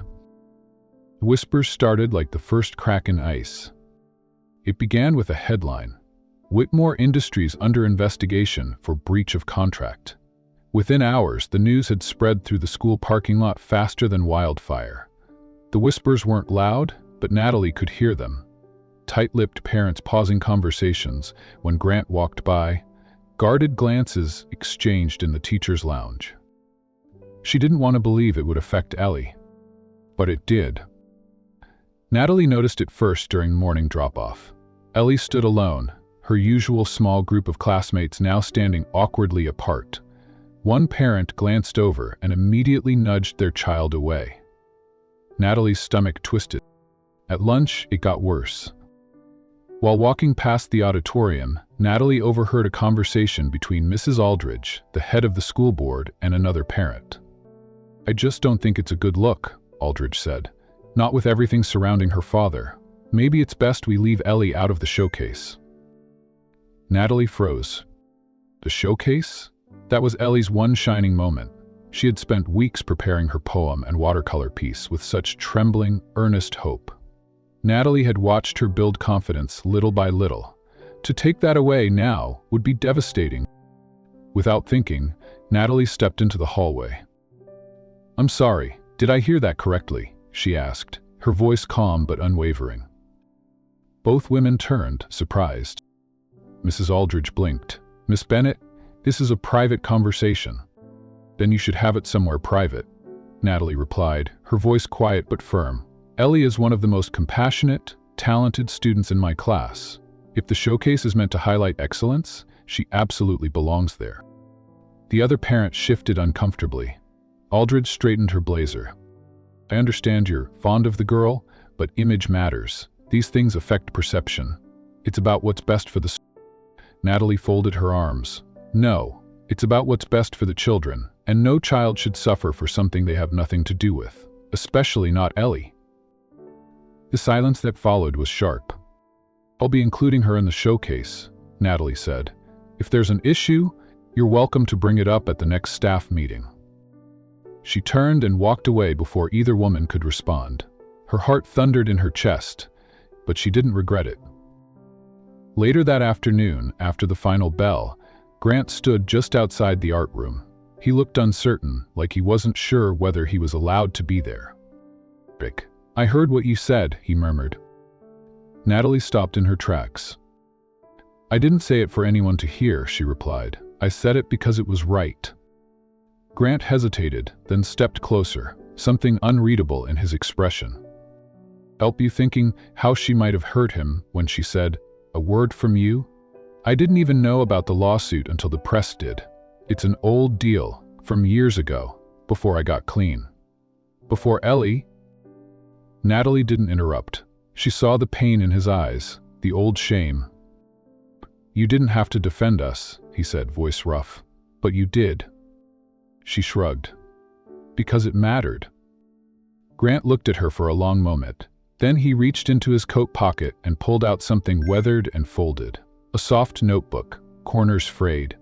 Whispers started like the first crack in ice. It began with a headline: Whitmore Industries under investigation for breach of contract. Within hours, the news had spread through the school parking lot faster than wildfire. The whispers weren't loud, but Natalie could hear them. tight-lipped parents pausing conversations when Grant walked by, guarded glances exchanged in the teacher's lounge. She didn't want to believe it would affect Ellie, but it did. Natalie noticed it first during morning drop-off. Ellie stood alone, her usual small group of classmates now standing awkwardly apart. One parent glanced over and immediately nudged their child away. Natalie's stomach twisted. At lunch, it got worse. While walking past the auditorium, Natalie overheard a conversation between Mrs. Aldridge, the head of the school board, and another parent. "I just don't think it's a good look," Aldridge said. "Not with everything surrounding her father. Maybe it's best we leave Ellie out of the showcase." Natalie froze. The showcase? That was Ellie's one shining moment. She had spent weeks preparing her poem and watercolor piece with such trembling, earnest hope. Natalie had watched her build confidence little by little. To take that away now would be devastating. Without thinking, Natalie stepped into the hallway. "I'm sorry, did I hear that correctly?" she asked, her voice calm but unwavering. Both women turned, surprised. Mrs. Aldridge blinked. "Miss Bennett, this is a private conversation." "Then you should have it somewhere private," Natalie replied, her voice quiet but firm. "Ellie is one of the most compassionate, talented students in my class. If the showcase is meant to highlight excellence, she absolutely belongs there." The other parent shifted uncomfortably. Aldridge straightened her blazer. "I understand you're fond of the girl, but image matters. These things affect perception. It's about what's best for the..." Natalie folded her arms. "No, it's about what's best for the children, and no child should suffer for something they have nothing to do with, especially not Ellie." The silence that followed was sharp. "I'll be including her in the showcase," Natalie said. "If there's an issue, you're welcome to bring it up at the next staff meeting." She turned and walked away before either woman could respond. Her heart thundered in her chest, but she didn't regret it. Later that afternoon, after the final bell, Grant stood just outside the art room. He looked uncertain, like he wasn't sure whether he was allowed to be there. "Rick, I heard what you said," he murmured. Natalie stopped in her tracks. "I didn't say it for anyone to hear," she replied. "I said it because it was right." Grant hesitated, then stepped closer, something unreadable in his expression. "Help you thinking how she might have hurt him when she said, 'A word from you?' I didn't even know about the lawsuit until the press did. It's an old deal, from years ago, before I got clean." "Before Ellie?" Natalie didn't interrupt. She saw the pain in his eyes, the old shame. "You didn't have to defend us," he said, voice rough. "But you did." She shrugged. "Because it mattered." Grant looked at her for a long moment. Then he reached into his coat pocket and pulled out something weathered and folded. A soft notebook, corners frayed.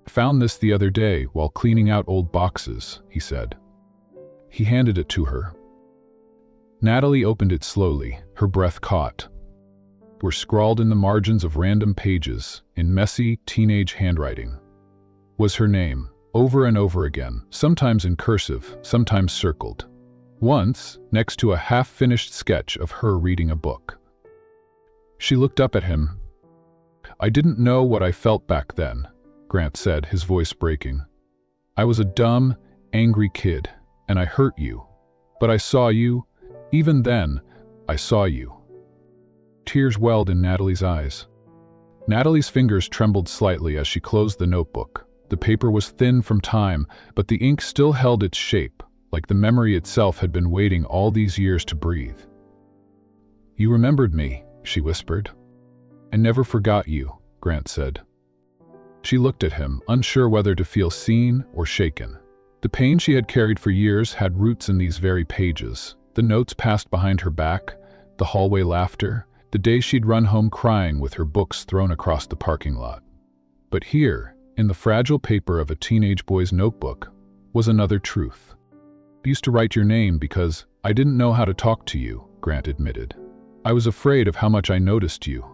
"I found this the other day while cleaning out old boxes," he said. He handed it to her. Natalie opened it slowly, her breath caught. Were scrawled in the margins of random pages, in messy, teenage handwriting, was her name, over and over again, sometimes in cursive, sometimes circled. Once, next to a half-finished sketch of her reading a book. She looked up at him. "I didn't know what I felt back then," Grant said, his voice breaking. "I was a dumb, angry kid, and I hurt you. But I saw you. Even then, I saw you." Tears welled in Natalie's eyes. Natalie's fingers trembled slightly as she closed the notebook. The paper was thin from time, but the ink still held its shape, like the memory itself had been waiting all these years to breathe. "You remembered me," she whispered. "I never forgot you," Grant said. She looked at him, unsure whether to feel seen or shaken. The pain she had carried for years had roots in these very pages. The notes passed behind her back, the hallway laughter, the day she'd run home crying with her books thrown across the parking lot. But here, in the fragile paper of a teenage boy's notebook, was another truth. "I used to write your name because I didn't know how to talk to you," Grant admitted. "I was afraid of how much I noticed you.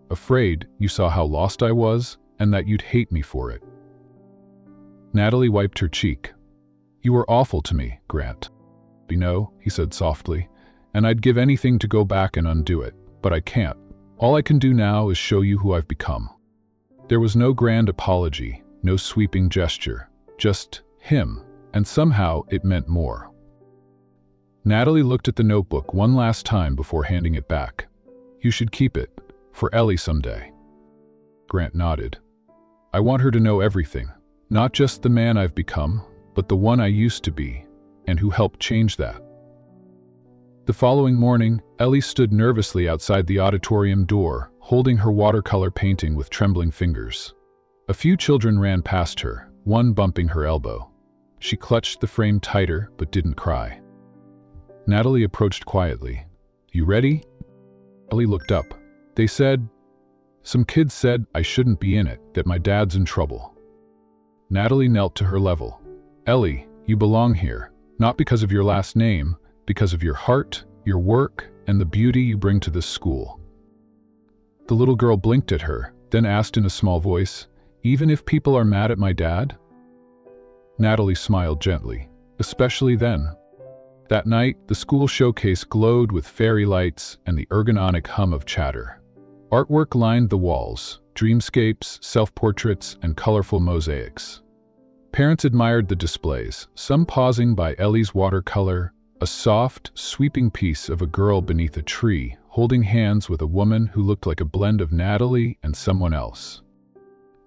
Afraid you saw how lost I was and that you'd hate me for it." Natalie wiped her cheek. "You were awful to me, Grant." "You know," he said softly, "and I'd give anything to go back and undo it." but I can't. All I can do now is show you who I've become." There was no grand apology, no sweeping gesture, just him, and somehow it meant more. Natalie looked at the notebook one last time before handing it back. "You should keep it, for Ellie someday." Grant nodded. "I want her to know everything, not just the man I've become, but the one I used to be, and who helped change that." The following morning, Ellie stood nervously outside the auditorium door, holding her watercolor painting with trembling fingers. A few children ran past her, one bumping her elbow. She clutched the frame tighter, but didn't cry. Natalie approached quietly. "You ready?" Ellie looked up. "They said, some kids said I shouldn't be in it, that my dad's in trouble." Natalie knelt to her level. "Ellie, you belong here, not because of your last name, because of your heart, your work, and the beauty you bring to this school." The little girl blinked at her, then asked in a small voice, "Even if people are mad at my dad?" Natalie smiled gently, "Especially then." That night, the school showcase glowed with fairy lights and the ergonomic hum of chatter. Artwork lined the walls, dreamscapes, self-portraits, and colorful mosaics. Parents admired the displays, some pausing by Ellie's watercolor, a soft, sweeping piece of a girl beneath a tree, holding hands with a woman who looked like a blend of Natalie and someone else.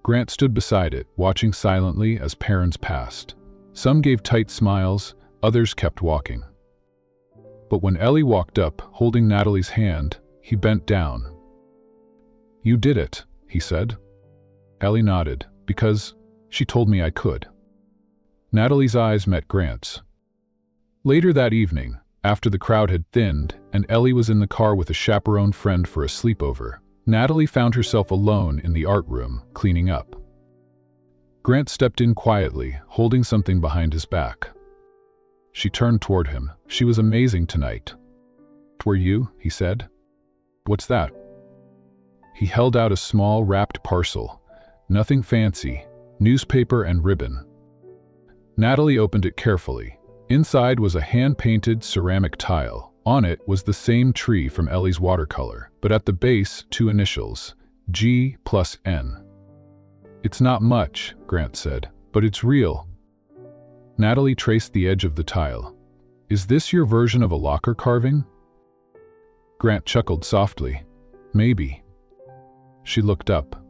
Grant stood beside it, watching silently as parents passed. Some gave tight smiles, others kept walking. But when Ellie walked up, holding Natalie's hand, he bent down. "You did it," he said. Ellie nodded, "Because she told me I could." Natalie's eyes met Grant's. Later that evening, after the crowd had thinned and Ellie was in the car with a chaperone friend for a sleepover, Natalie found herself alone in the art room, cleaning up. Grant stepped in quietly, holding something behind his back. She turned toward him. "She was amazing tonight." "Were you?" he said. "What's that?" He held out a small wrapped parcel. Nothing fancy, newspaper and ribbon. Natalie opened it carefully. Inside was a hand-painted ceramic tile. On it was the same tree from Ellie's watercolor, but at the base, 2 initials, G+N. "It's not much," Grant said, "but it's real." Natalie traced the edge of the tile. "Is this your version of a locker carving?" Grant chuckled softly. "Maybe." She looked up.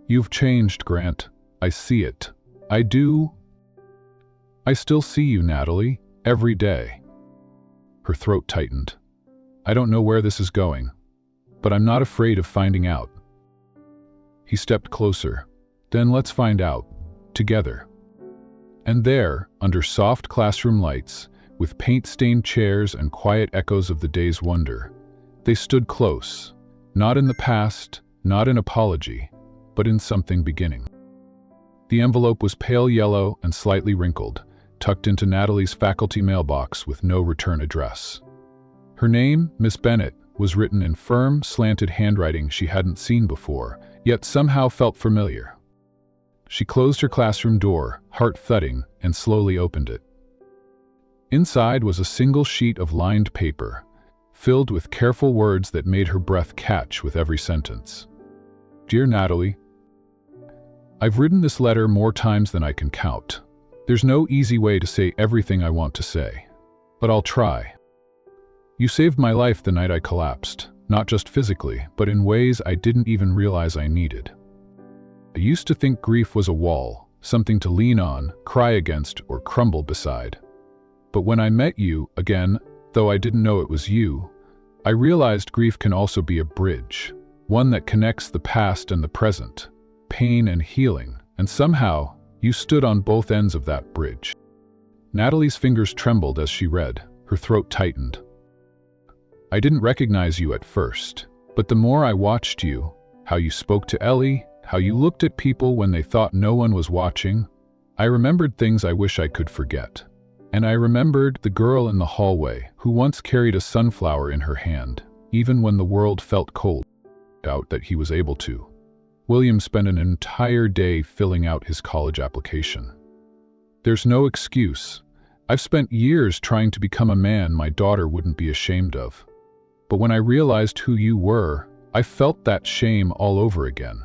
"You've changed, Grant. I see it. I do. I still see you, Natalie, every day." Her throat tightened. "I don't know where this is going, but I'm not afraid of finding out." He stepped closer. "Then let's find out, together." And there, under soft classroom lights, with paint-stained chairs and quiet echoes of the day's wonder, they stood close, not in the past, not in apology, but in something beginning. The envelope was pale yellow and slightly wrinkled, tucked into Natalie's faculty mailbox with no return address. Her name, Miss Bennett, was written in firm, slanted handwriting she hadn't seen before, yet somehow felt familiar. She closed her classroom door, heart thudding, and slowly opened it. Inside was a single sheet of lined paper, filled with careful words that made her breath catch with every sentence. "Dear Natalie, I've written this letter more times than I can count. There's no easy way to say everything I want to say, but I'll try. You saved my life the night I collapsed, not just physically, but in ways I didn't even realize I needed. I used to think grief was a wall, something to lean on, cry against, or crumble beside. But when I met you again, though I didn't know it was you, I realized grief can also be a bridge, one that connects the past and the present, pain and healing, and somehow you stood on both ends of that bridge." Natalie's fingers trembled as she read, her throat tightened. "I didn't recognize you at first, but the more I watched you, how you spoke to Ellie, how you looked at people when they thought no one was watching, I remembered things I wish I could forget. And I remembered the girl in the hallway who once carried a sunflower in her hand, even when the world felt cold. Out that he was able to. William spent an entire day filling out his college application. There's no excuse. I've spent years trying to become a man my daughter wouldn't be ashamed of. But when I realized who you were, I felt that shame all over again.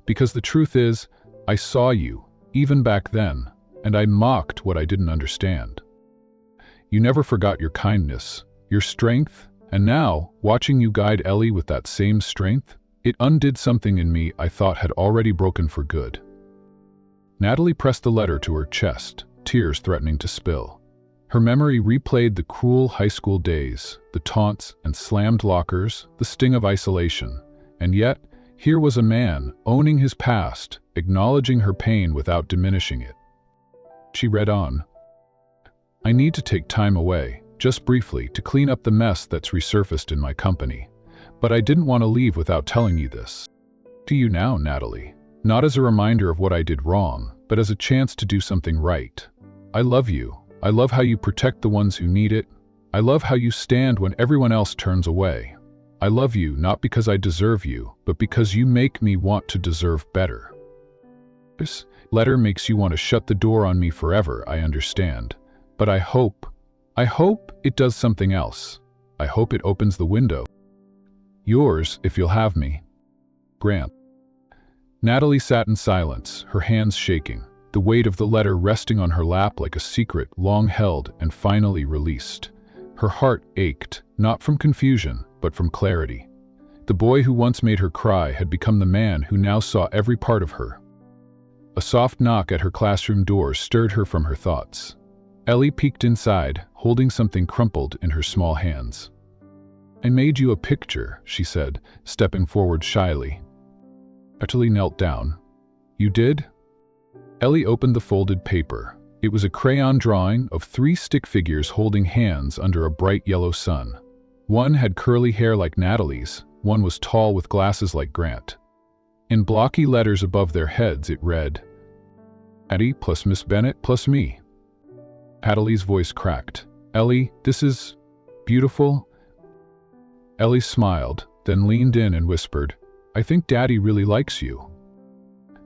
Because the truth is, I saw you, even back then, and I mocked what I didn't understand. You never forgot your kindness, your strength, and now, watching you guide Ellie with that same strength, it undid something in me I thought had already broken for good. Natalie pressed the letter to her chest, tears threatening to spill. Her memory replayed the cruel high school days, the taunts and slammed lockers, the sting of isolation. And yet, here was a man owning his past, acknowledging her pain without diminishing it. She read on. I need to take time away, just briefly, to clean up the mess that's resurfaced in my company. But I didn't want to leave without telling you this. To you now, Natalie. Not as a reminder of what I did wrong, but as a chance to do something right. I love you. I love how you protect the ones who need it. I love how you stand when everyone else turns away. I love you not because I deserve you, but because you make me want to deserve better. This letter makes you want to shut the door on me forever, I understand. But I hope it does something else. I hope it opens the window. Yours, if you'll have me. Grant. Natalie sat in silence, her hands shaking, the weight of the letter resting on her lap like a secret long held and finally released. Her heart ached, not from confusion, but from clarity. The boy who once made her cry had become the man who now saw every part of her. A soft knock at her classroom door stirred her from her thoughts. Ellie peeked inside, holding something crumpled in her small hands. I made you a picture, she said, stepping forward shyly. Natalie knelt down. You did? Ellie opened the folded paper. It was a crayon drawing of 3 stick figures holding hands under a bright yellow sun. One had curly hair like Natalie's, one was tall with glasses like Grant. In blocky letters above their heads it read, Addie plus Miss Bennett plus me. Natalie's voice cracked. Ellie, this is beautiful. Ellie smiled, then leaned in and whispered, I think Daddy really likes you.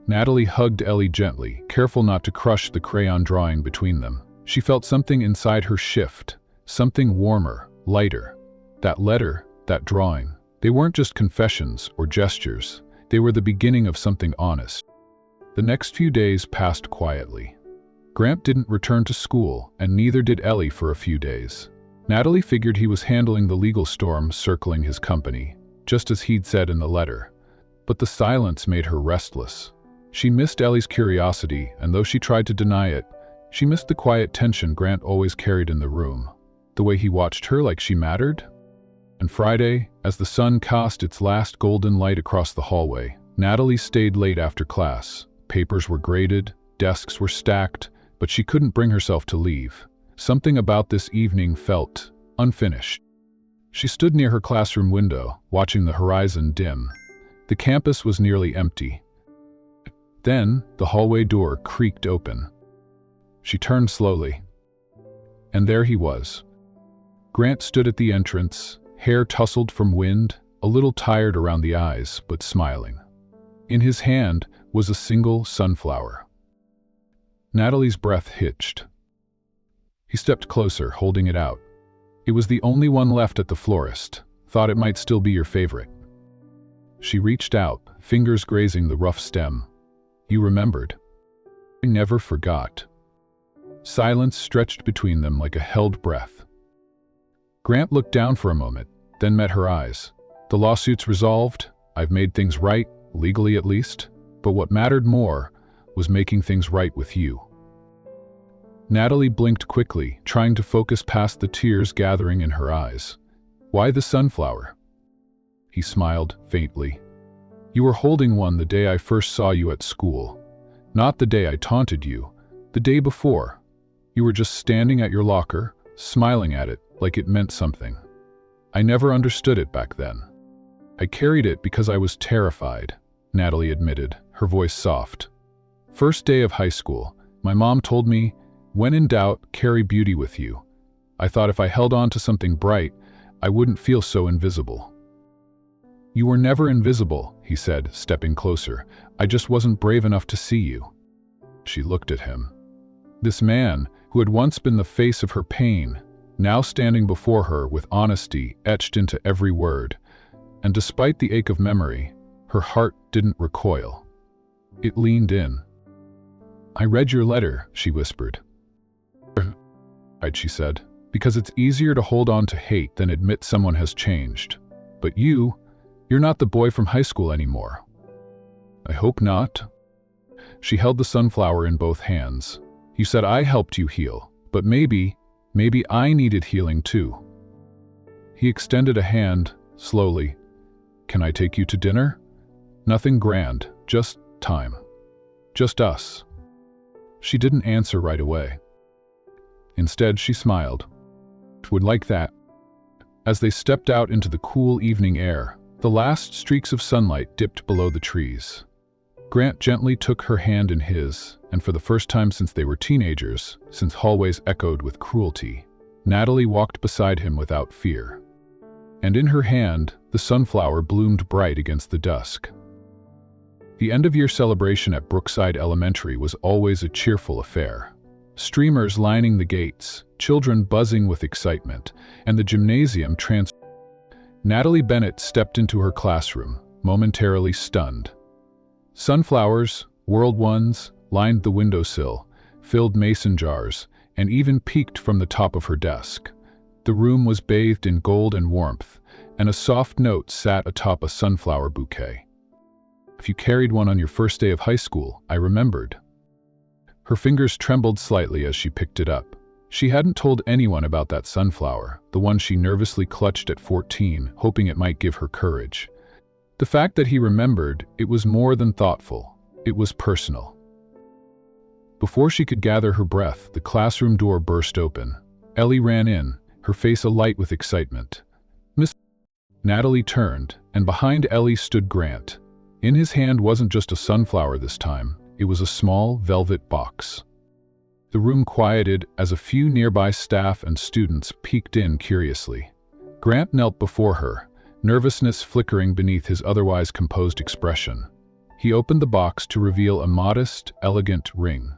Natalie hugged Ellie gently, careful not to crush the crayon drawing between them. She felt something inside her shift, something warmer, lighter. That letter, that drawing, they weren't just confessions or gestures. They were the beginning of something honest. The next few days passed quietly. Grant didn't return to school, and neither did Ellie for a few days. Natalie figured he was handling the legal storm circling his company, just as he'd said in the letter. But the silence made her restless. She missed Ellie's curiosity, and though she tried to deny it, she missed the quiet tension Grant always carried in the room, the way he watched her like she mattered. And Friday, as the sun cast its last golden light across the hallway, Natalie stayed late after class. Papers were graded, desks were stacked, but she couldn't bring herself to leave. Something about this evening felt unfinished. She stood near her classroom window, watching the horizon dim. The campus was nearly empty. Then, the hallway door creaked open. She turned slowly. And there he was. Grant stood at the entrance, hair tousled from wind, a little tired around the eyes, but smiling. In his hand was a single sunflower. Natalie's breath hitched. He stepped closer, holding it out. It was the only one left at the florist. Thought it might still be your favorite. She reached out, fingers grazing the rough stem. You remembered. I never forgot. Silence stretched between them like a held breath. Grant looked down for a moment, then met her eyes. The lawsuit's resolved. I've made things right, legally at least. But what mattered more was making things right with you. Natalie blinked quickly, trying to focus past the tears gathering in her eyes. Why the sunflower? He smiled faintly. You were holding one the day I first saw you at school. Not the day I taunted you, the day before. You were just standing at your locker, smiling at it like it meant something. I never understood it back then. I carried it because I was terrified, Natalie admitted, her voice soft. First day of high school, my mom told me, when in doubt, carry beauty with you. I thought if I held on to something bright, I wouldn't feel so invisible. You were never invisible, he said, stepping closer. I just wasn't brave enough to see you. She looked at him. This man, who had once been the face of her pain, now standing before her with honesty etched into every word, and despite the ache of memory, her heart didn't recoil. It leaned in. "I read your letter," she whispered. She said, "because it's easier to hold on to hate than admit someone has changed. But you're not the boy from high school anymore." "I hope not." She held the sunflower in both hands. "You said I helped you heal, but maybe I needed healing too." He extended a hand, slowly. "Can I take you to dinner? Nothing grand, just time. Just us." She didn't answer right away. Instead, she smiled. "Would like that." As they stepped out into the cool evening air, the last streaks of sunlight dipped below the trees. Grant gently took her hand in his, and for the first time since they were teenagers, since hallways echoed with cruelty, Natalie walked beside him without fear. And in her hand, the sunflower bloomed bright against the dusk. The end-of-year celebration at Brookside Elementary was always a cheerful affair. Streamers lining the gates, children buzzing with excitement, and the gymnasium Natalie Bennett stepped into her classroom, momentarily stunned. Sunflowers, world ones, lined the windowsill, filled mason jars, and even peeked from the top of her desk. The room was bathed in gold and warmth, and a soft note sat atop a sunflower bouquet. "If you carried one on your first day of high school," I remembered. Her fingers trembled slightly as she picked it up. She hadn't told anyone about that sunflower, the one she nervously clutched at 14, hoping it might give her courage. The fact that he remembered, it was more than thoughtful. It was personal. Before she could gather her breath, the classroom door burst open. Ellie ran in, her face alight with excitement. "Miss..." Natalie turned, and behind Ellie stood Grant. In his hand wasn't just a sunflower this time. It was a small, velvet box. The room quieted as a few nearby staff and students peeked in curiously. Grant knelt before her, nervousness flickering beneath his otherwise composed expression. He opened the box to reveal a modest, elegant ring.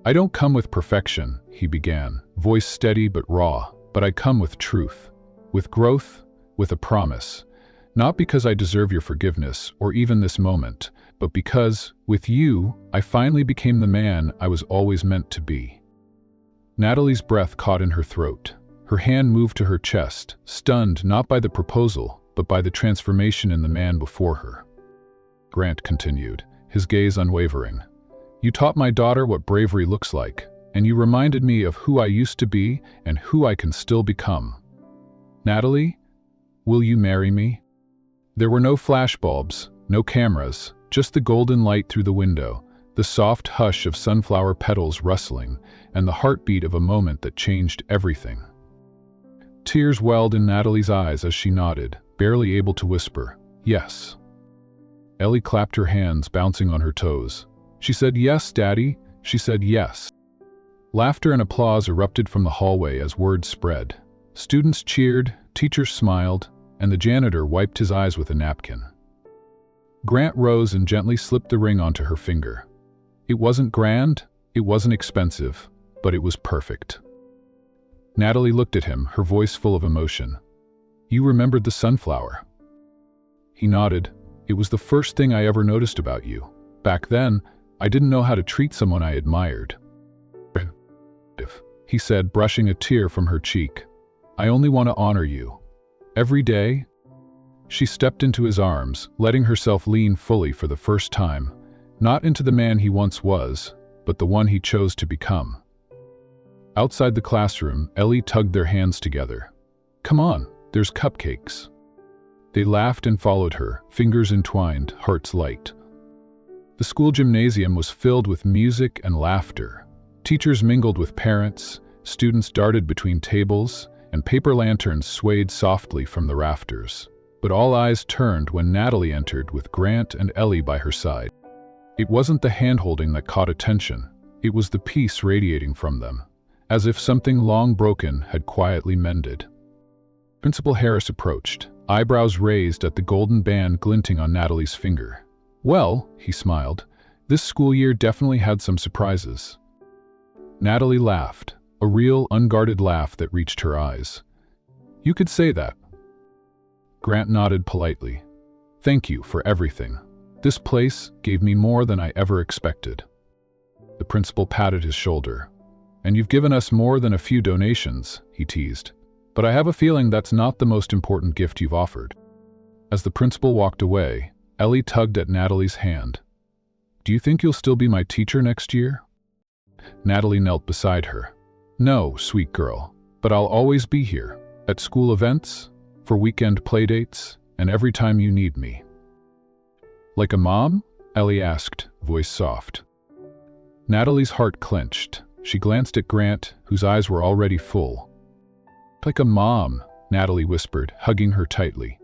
"I don't come with perfection," he began, voice steady but raw, "but I come with truth, with growth, with a promise. Not because I deserve your forgiveness, or even this moment, but because, with you, I finally became the man I was always meant to be." Natalie's breath caught in her throat. Her hand moved to her chest, stunned not by the proposal, but by the transformation in the man before her. Grant continued, his gaze unwavering. "You taught my daughter what bravery looks like, and you reminded me of who I used to be and who I can still become. Natalie, will you marry me?" There were no flashbulbs, no cameras, just the golden light through the window, the soft hush of sunflower petals rustling, and the heartbeat of a moment that changed everything. Tears welled in Natalie's eyes as she nodded, barely able to whisper, "Yes." Ellie clapped her hands, bouncing on her toes. She said, "Yes, Daddy." She said, "Yes." Laughter and applause erupted from the hallway as word spread. Students cheered, teachers smiled, and the janitor wiped his eyes with a napkin. Grant rose and gently slipped the ring onto her finger. It wasn't grand, it wasn't expensive, but it was perfect. Natalie looked at him, her voice full of emotion. "You remembered the sunflower." He nodded. "It was the first thing I ever noticed about you. Back then, I didn't know how to treat someone I admired." He said, brushing a tear from her cheek. "I only want to honor you. Every day." She stepped into his arms, letting herself lean fully for the first time, not into the man he once was, but the one he chose to become. Outside the classroom, Ellie tugged their hands together. "Come on, there's cupcakes." They laughed and followed her, fingers entwined, hearts light. The school gymnasium was filled with music and laughter. Teachers mingled with parents, students darted between tables, and paper lanterns swayed softly from the rafters. But all eyes turned when Natalie entered with Grant and Ellie by her side. It wasn't the hand-holding that caught attention. It was the peace radiating from them, as if something long broken had quietly mended. Principal Harris approached, eyebrows raised at the golden band glinting on Natalie's finger. "Well," he smiled, "this school year definitely had some surprises." Natalie laughed, a real, unguarded laugh that reached her eyes. "You could say that." Grant nodded politely. "Thank you for everything. This place gave me more than I ever expected." The principal patted his shoulder. "And you've given us more than a few donations," he teased. "But I have a feeling that's not the most important gift you've offered." As the principal walked away, Ellie tugged at Natalie's hand. "Do you think you'll still be my teacher next year?" Natalie knelt beside her. "No, sweet girl, but I'll always be here, at school events, for weekend playdates, and every time you need me." "Like a mom?" Ellie asked, voice soft. Natalie's heart clenched. She glanced at Grant, whose eyes were already full. "Like a mom," Natalie whispered, hugging her tightly.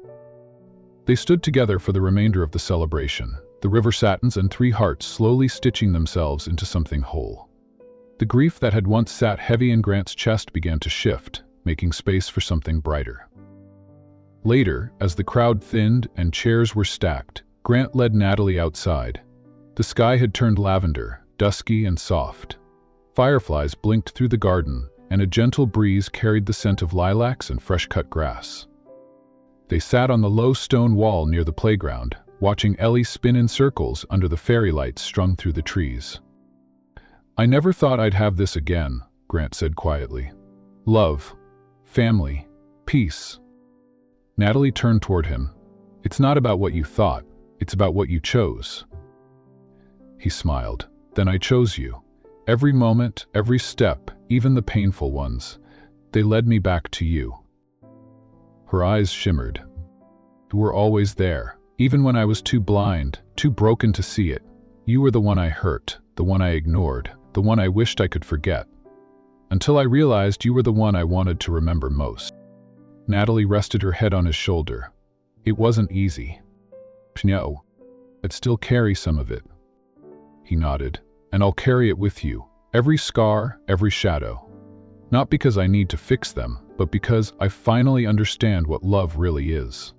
They stood together for the remainder of the celebration, the river satins and 3 hearts slowly stitching themselves into something whole. The grief that had once sat heavy in Grant's chest began to shift, making space for something brighter. Later, as the crowd thinned and chairs were stacked, Grant led Natalie outside. The sky had turned lavender, dusky and soft. Fireflies blinked through the garden, and a gentle breeze carried the scent of lilacs and fresh-cut grass. They sat on the low stone wall near the playground, watching Ellie spin in circles under the fairy lights strung through the trees. "I never thought I'd have this again," Grant said quietly. "Love, family, peace." Natalie turned toward him. "It's not about what you thought, it's about what you chose." He smiled. "Then I chose you. Every moment, every step, even the painful ones, they led me back to you." Her eyes shimmered. "You were always there, even when I was too blind, too broken to see it. You were the one I hurt, the one I ignored, the one I wished I could forget. Until I realized you were the one I wanted to remember most." Natalie rested her head on his shoulder. "It wasn't easy." "No, I'd still carry some of it." He nodded. "And I'll carry it with you, every scar, every shadow. Not because I need to fix them, but because I finally understand what love really is."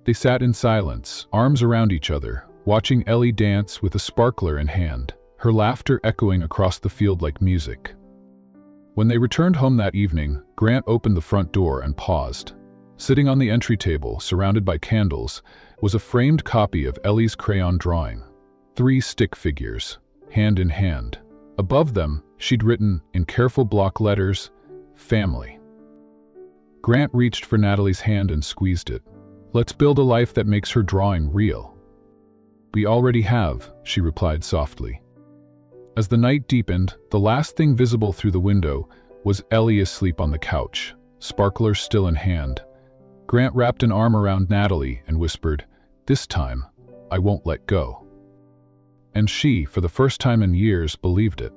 They sat in silence, arms around each other, watching Ellie dance with a sparkler in hand, her laughter echoing across the field like music. When they returned home that evening, Grant opened the front door and paused. Sitting on the entry table, surrounded by candles, was a framed copy of Ellie's crayon drawing. 3 stick figures, hand in hand. Above them, she'd written, in careful block letters, "Family." Grant reached for Natalie's hand and squeezed it. "Let's build a life that makes her drawing real." "We already have," she replied softly. As the night deepened, the last thing visible through the window was Ellie asleep on the couch, sparkler still in hand. Grant wrapped an arm around Natalie and whispered, "This time, I won't let go." And she, for the first time in years, believed it.